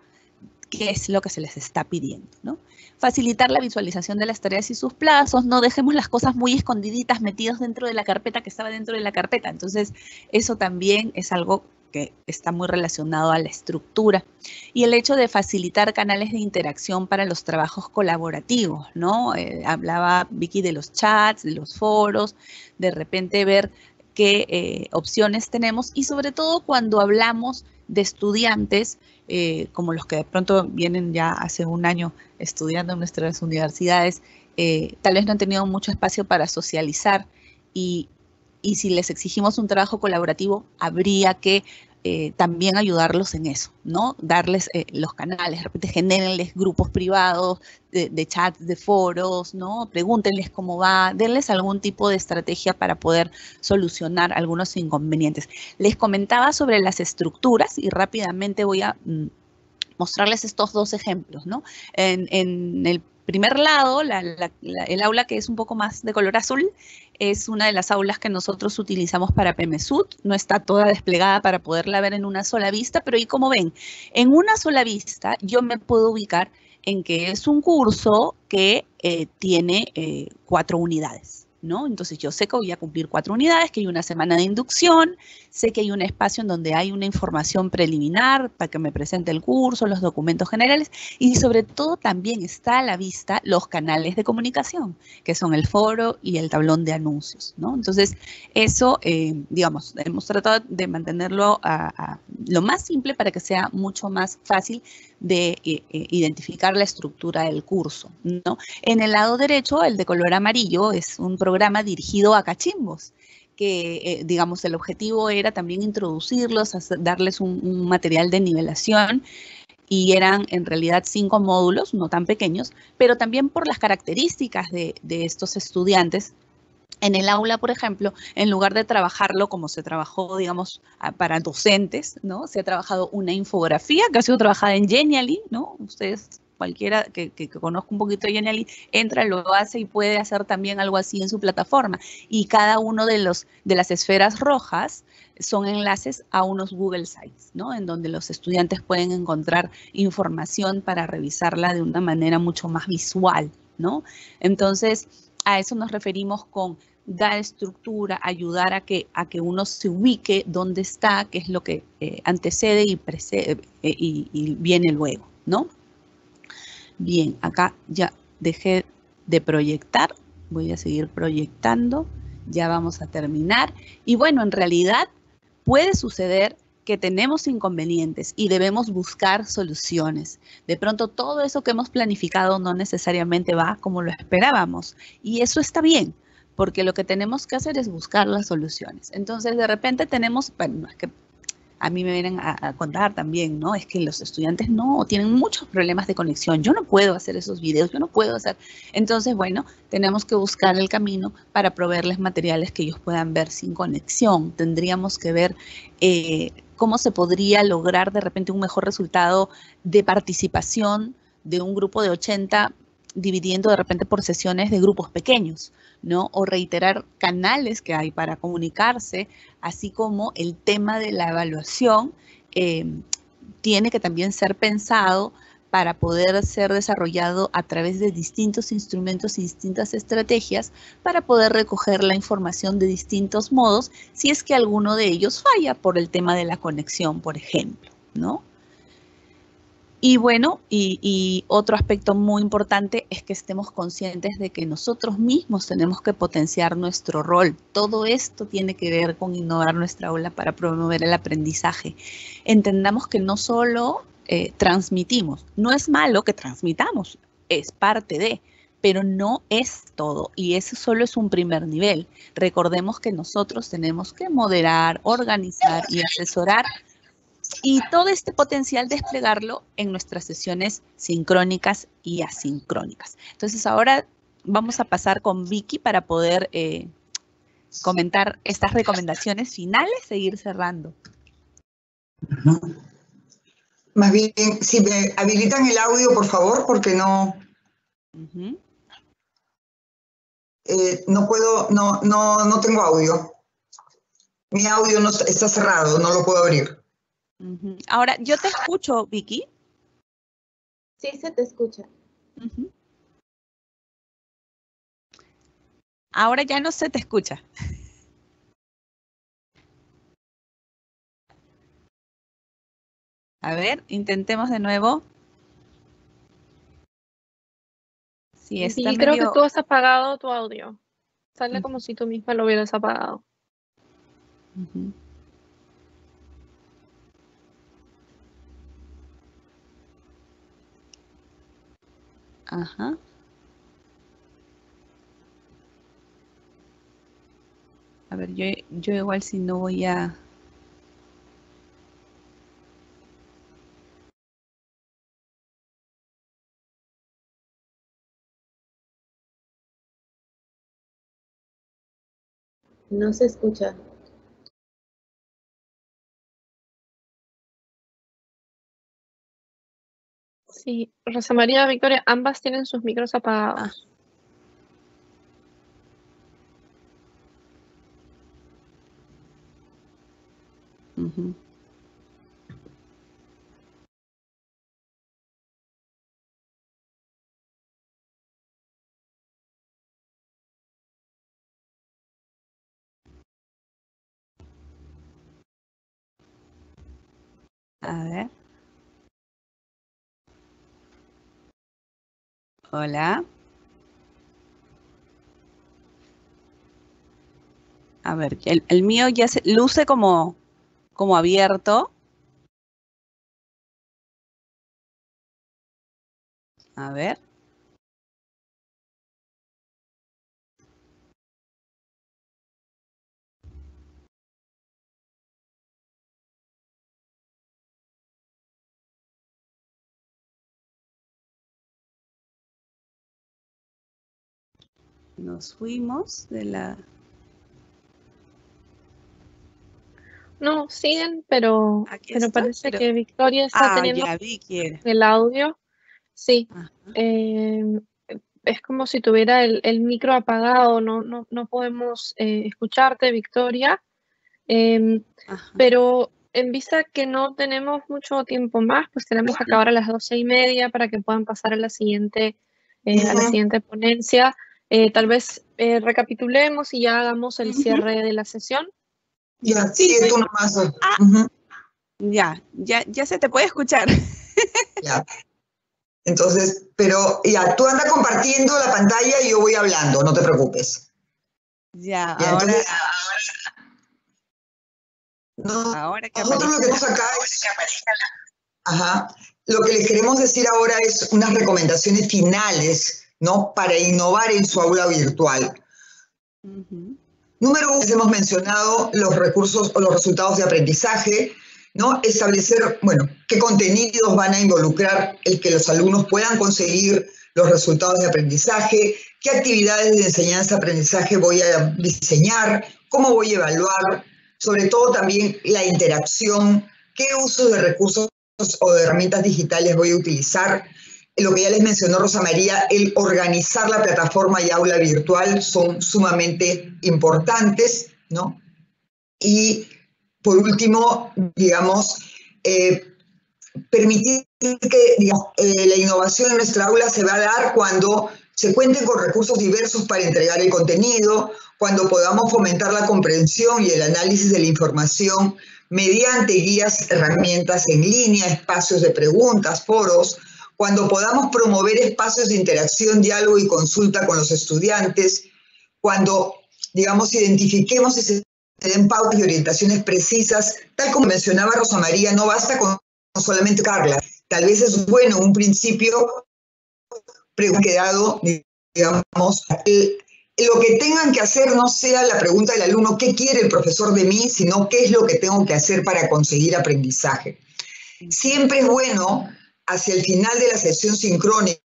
qué es lo que se les está pidiendo, ¿no? Facilitar la visualización de las tareas y sus plazos, no dejemos las cosas muy escondiditas, metidas dentro de la carpeta que estaba dentro de la carpeta. Entonces, eso también es algo que está muy relacionado a la estructura. Y el hecho de facilitar canales de interacción para los trabajos colaborativos, ¿no? Hablaba Vicky de los chats, de los foros, de repente ver qué opciones tenemos y sobre todo cuando hablamos de estudiantes como los que de pronto vienen ya hace un año estudiando en nuestras universidades, tal vez no han tenido mucho espacio para socializar y si les exigimos un trabajo colaborativo, habría que también ayudarlos en eso, ¿no? Darles los canales, de repente genérenles grupos privados de chats, de foros, ¿no? Pregúntenles cómo va, denles algún tipo de estrategia para poder solucionar algunos inconvenientes. Les comentaba sobre las estructuras y rápidamente voy a mostrarles estos dos ejemplos, ¿no? En el primer lado, el aula que es un poco más de color azul, es una de las aulas que nosotros utilizamos para PEMESUD. No está toda desplegada para poderla ver en una sola vista, pero ahí como ven, en una sola vista yo me puedo ubicar en que es un curso que tiene 4 unidades, ¿no? Entonces yo sé que voy a cumplir 4 unidades, que hay una semana de inducción, sé que hay un espacio en donde hay una información preliminar para que me presente el curso, los documentos generales y sobre todo también está a la vista los canales de comunicación, que son el foro y el tablón de anuncios, ¿no? Entonces eso, digamos, hemos tratado de mantenerlo lo más simple para que sea mucho más fácil de identificar la estructura del curso, ¿no? En el lado derecho, el de color amarillo, es un programa dirigido a cachimbos, que, digamos, el objetivo era también introducirlos, darles un material de nivelación, y eran en realidad 5 módulos, no tan pequeños, pero también por las características de estos estudiantes. En el aula, por ejemplo, en lugar de trabajarlo como se trabajó, digamos, para docentes, ¿no? Se ha trabajado una infografía que ha sido trabajada en Genially, ¿no? Ustedes, cualquiera que conozca un poquito de Genially, entra, lo hace y puede hacer también algo así en su plataforma. Y cada uno de las esferas rojas son enlaces a unos Google Sites, ¿no? En donde los estudiantes pueden encontrar información para revisarla de una manera mucho más visual, ¿no? Entonces, a eso nos referimos con dar estructura, ayudar a que uno se ubique dónde está, qué es lo que antecede y viene luego, ¿no? Bien, acá ya dejé de proyectar, voy a seguir proyectando, ya vamos a terminar. Y bueno, en realidad puede suceder que tenemos inconvenientes y debemos buscar soluciones. De pronto todo eso que hemos planificado no necesariamente va como lo esperábamos y eso está bien, porque lo que tenemos que hacer es buscar las soluciones. Entonces de repente tenemos, bueno, es que a mí me vienen a contar también, ¿no? Es que los estudiantes no tienen muchos problemas de conexión. Yo no puedo hacer esos videos, yo no puedo hacer. Entonces, bueno, tenemos que buscar el camino para proveerles materiales que ellos puedan ver sin conexión. Tendríamos que ver cómo se podría lograr de repente un mejor resultado de participación de un grupo de 80 dividiendo de repente por sesiones de grupos pequeños, ¿no? O reiterar canales que hay para comunicarse, así como el tema de la evaluación tiene que también ser pensado para poder ser desarrollado a través de distintos instrumentos y distintas estrategias para poder recoger la información de distintos modos si es que alguno de ellos falla por el tema de la conexión, por ejemplo, ¿no? Y bueno, y otro aspecto muy importante es que estemos conscientes de que nosotros mismos tenemos que potenciar nuestro rol. Todo esto tiene que ver con innovar nuestra aula para promover el aprendizaje. Entendamos que no solo transmitimos, no es malo que transmitamos, es parte de, pero no es todo y eso solo es un primer nivel. Recordemos que nosotros tenemos que moderar, organizar y asesorar y todo este potencial desplegarlo en nuestras sesiones sincrónicas y asincrónicas. Entonces ahora vamos a pasar con Vicky para poder comentar estas recomendaciones finales e ir cerrando. Más bien, si me habilitan el audio, por favor, porque no... no puedo, no tengo audio. Mi audio no está cerrado, no lo puedo abrir. Ahora, yo te escucho, Vicky. Sí, se te escucha. Ahora ya no se te escucha. A ver, intentemos de nuevo. Sí, está medio... creo que tú has apagado tu audio. Sale como si tú misma lo hubieras apagado. Ajá. A ver, yo igual si no voy a... No se escucha. Sí, Rosa María, Victoria, ambas tienen sus micros apagados. A ver. Hola. A ver, el mío ya se luce como abierto. A ver. Nos fuimos de la... No, siguen, pero Está, parece que Victoria está teniendo ya vi quién. el audio. Sí. Ajá. Es como si tuviera el micro apagado, no podemos escucharte, Victoria. Pero en vista que no tenemos mucho tiempo más, pues tenemos que acabar a las 12:30 para que puedan pasar a la siguiente ponencia. Tal vez recapitulemos y ya hagamos el cierre de la sesión. Ya, Sí, sigue tú nomás. Ya se te puede escuchar. Ya. Entonces, pero ya, tú anda compartiendo la pantalla y yo voy hablando, no te preocupes. Ya, ahora. entonces, ahora que nosotros lo que tenemos acá es. Lo que les queremos decir ahora es unas recomendaciones finales, ¿no? Para innovar en su aula virtual. Número 1, hemos mencionado los recursos o los resultados de aprendizaje, ¿no? Establecer, bueno, qué contenidos van a involucrar el que los alumnos puedan conseguir los resultados de aprendizaje, qué actividades de enseñanza-aprendizaje voy a diseñar, cómo voy a evaluar, sobre todo también la interacción, qué usos de recursos o de herramientas digitales voy a utilizar. Lo que ya les mencionó Rosa María, el organizar la plataforma y aula virtual son sumamente importantes, ¿no? Y por último, digamos, permitir que la innovación en nuestra aula se va a dar cuando se cuenten con recursos diversos para entregar el contenido, cuando podamos fomentar la comprensión y el análisis de la información mediante guías, herramientas en línea, espacios de preguntas, foros, cuando podamos promover espacios de interacción, diálogo y consulta con los estudiantes, cuando, digamos, identifiquemos y se den pautas y orientaciones precisas, tal como mencionaba Rosa María, no basta con solamente Carla. Tal vez es bueno un principio quedado, digamos, lo que tengan que hacer no sea la pregunta del alumno, ¿qué quiere el profesor de mí?, sino qué es lo que tengo que hacer para conseguir aprendizaje. Siempre es bueno, hacia el final de la sesión sincrónica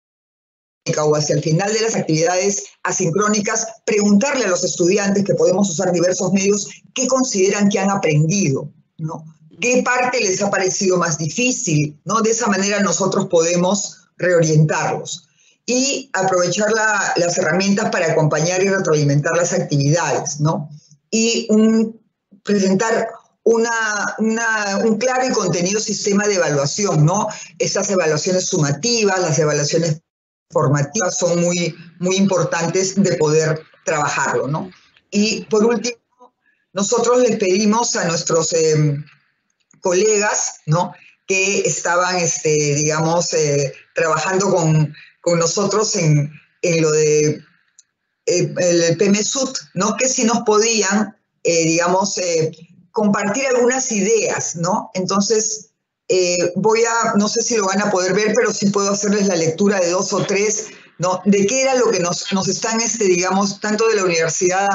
o hacia el final de las actividades asincrónicas, preguntarle a los estudiantes, que podemos usar diversos medios, qué consideran que han aprendido, ¿no? ¿Qué parte les ha parecido más difícil, ¿no? De esa manera nosotros podemos reorientarlos y aprovechar las herramientas para acompañar y retroalimentar las actividades, ¿no? Y presentar un claro y contenido sistema de evaluación, ¿no? Estas evaluaciones sumativas, las evaluaciones formativas son muy, muy importantes de poder trabajarlo, ¿no? Y por último, nosotros les pedimos a nuestros colegas, ¿no?, que estaban, digamos, trabajando con nosotros en lo de el PMSUT, ¿no?, que si nos podían, digamos, compartir algunas ideas, ¿no? Entonces, no sé si lo van a poder ver, pero sí puedo hacerles la lectura de 2 o 3, ¿no?, de qué era lo que nos están, digamos, tanto de la Universidad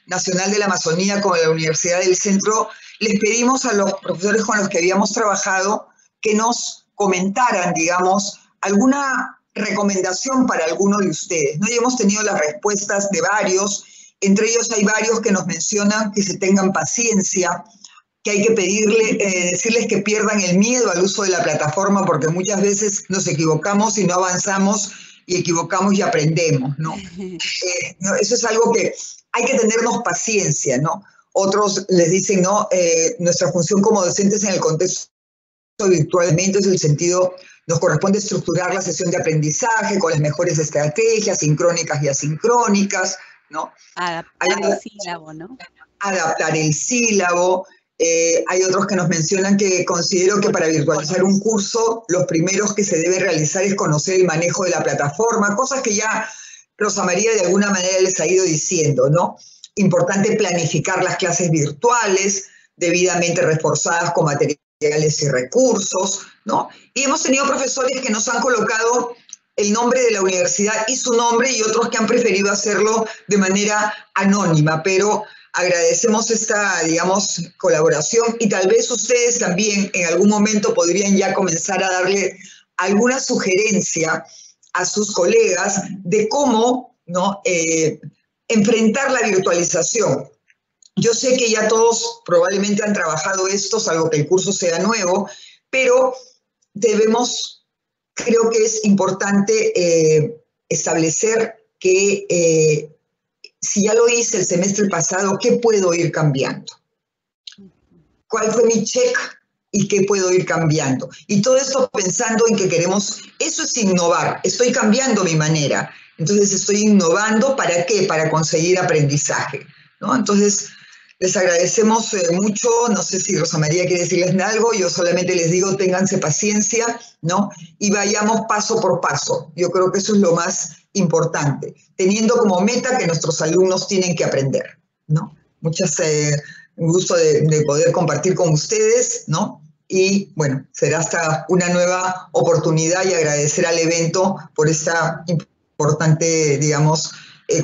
Nacional de la Amazonía como de la Universidad del Centro. Les pedimos a los profesores con los que habíamos trabajado que nos comentaran, digamos, alguna recomendación para alguno de ustedes, ¿no? Y hemos tenido las respuestas de varios, entre ellos hay varios que nos mencionan que se tengan paciencia, que hay que decirles que pierdan el miedo al uso de la plataforma, porque muchas veces nos equivocamos y no avanzamos, y equivocamos y aprendemos, ¿no? Eso es algo que hay que tenernos paciencia, ¿no? Otros les dicen, no, nuestra función como docentes en el contexto virtualmente es el sentido, nos corresponde estructurar la sesión de aprendizaje con las mejores estrategias, sincrónicas y asincrónicas, ¿no? Adaptar el sílabo, ¿no? Adaptar el sílabo. Hay otros que nos mencionan que considero que para virtualizar un curso, los primeros que se debe realizar es conocer el manejo de la plataforma, cosas que ya Rosa María de alguna manera les ha ido diciendo, ¿no? Importante planificar las clases virtuales, debidamente reforzadas con materiales y recursos, ¿no? Y hemos tenido profesores que nos han colocado el nombre de la universidad y su nombre, y otros que han preferido hacerlo de manera anónima, pero agradecemos esta, digamos, colaboración, y tal vez ustedes también en algún momento podrían ya comenzar a darle alguna sugerencia a sus colegas de cómo, ¿no?, enfrentar la virtualización. Yo sé que ya todos probablemente han trabajado esto, salvo que el curso sea nuevo, pero creo que es importante establecer que si ya lo hice el semestre pasado, ¿qué puedo ir cambiando? ¿Cuál fue mi check y qué puedo ir cambiando? Y todo esto pensando en que queremos, eso es innovar, estoy cambiando mi manera. Entonces estoy innovando, ¿para qué? Para conseguir aprendizaje, ¿no? Entonces les agradecemos mucho. No sé si Rosa María quiere decirles algo, yo solamente les digo ténganse paciencia, ¿no? Y vayamos paso por paso. Yo creo que eso es lo más importante, teniendo como meta que nuestros alumnos tienen que aprender, ¿no? Un gusto de poder compartir con ustedes, ¿no? Y bueno, será hasta una nueva oportunidad, y agradecer al evento por esta importante, digamos,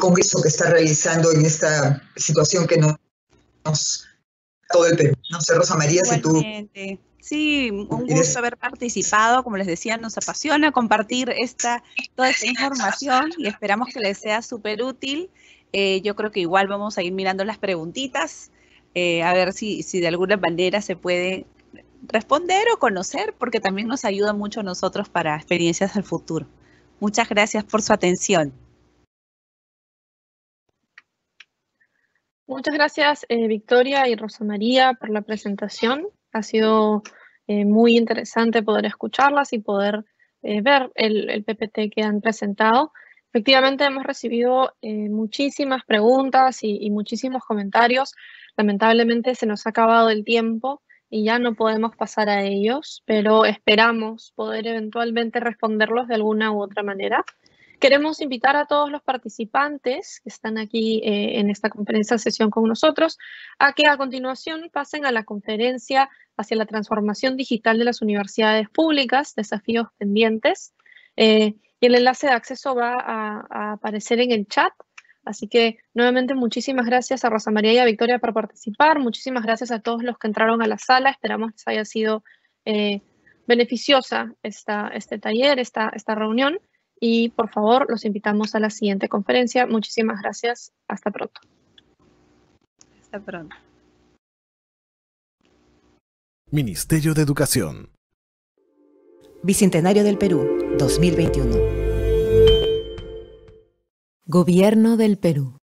congreso que está realizando en esta situación que nos todo el Perú. No sé, Rosa María, igualmente. Si tú... Sí, un gusto haber participado. Como les decía, nos apasiona compartir toda esta información, y esperamos que les sea súper útil. Yo creo que igual vamos a ir mirando las preguntitas, a ver si de alguna manera se puede responder o conocer, porque también nos ayuda mucho a nosotros para experiencias al futuro. Muchas gracias por su atención. Muchas gracias, Victoria y Rosa María, por la presentación. Ha sido muy interesante poder escucharlas y poder ver el PPT que han presentado. Efectivamente, hemos recibido muchísimas preguntas y muchísimos comentarios. Lamentablemente se nos ha acabado el tiempo y ya no podemos pasar a ellos, pero esperamos poder eventualmente responderlos de alguna u otra manera. Queremos invitar a todos los participantes que están aquí en esta conferencia sesión con nosotros a que a continuación pasen a la conferencia hacia la transformación digital de las universidades públicas, desafíos pendientes. Y el enlace de acceso va a aparecer en el chat. Así que nuevamente muchísimas gracias a Rosa María y a Victoria por participar. Muchísimas gracias a todos los que entraron a la sala. Esperamos que les haya sido beneficiosa este taller, esta reunión. Y por favor, los invitamos a la siguiente conferencia. Muchísimas gracias. Hasta pronto. Hasta pronto. Ministerio de Educación. Bicentenario del Perú, 2021. Gobierno del Perú.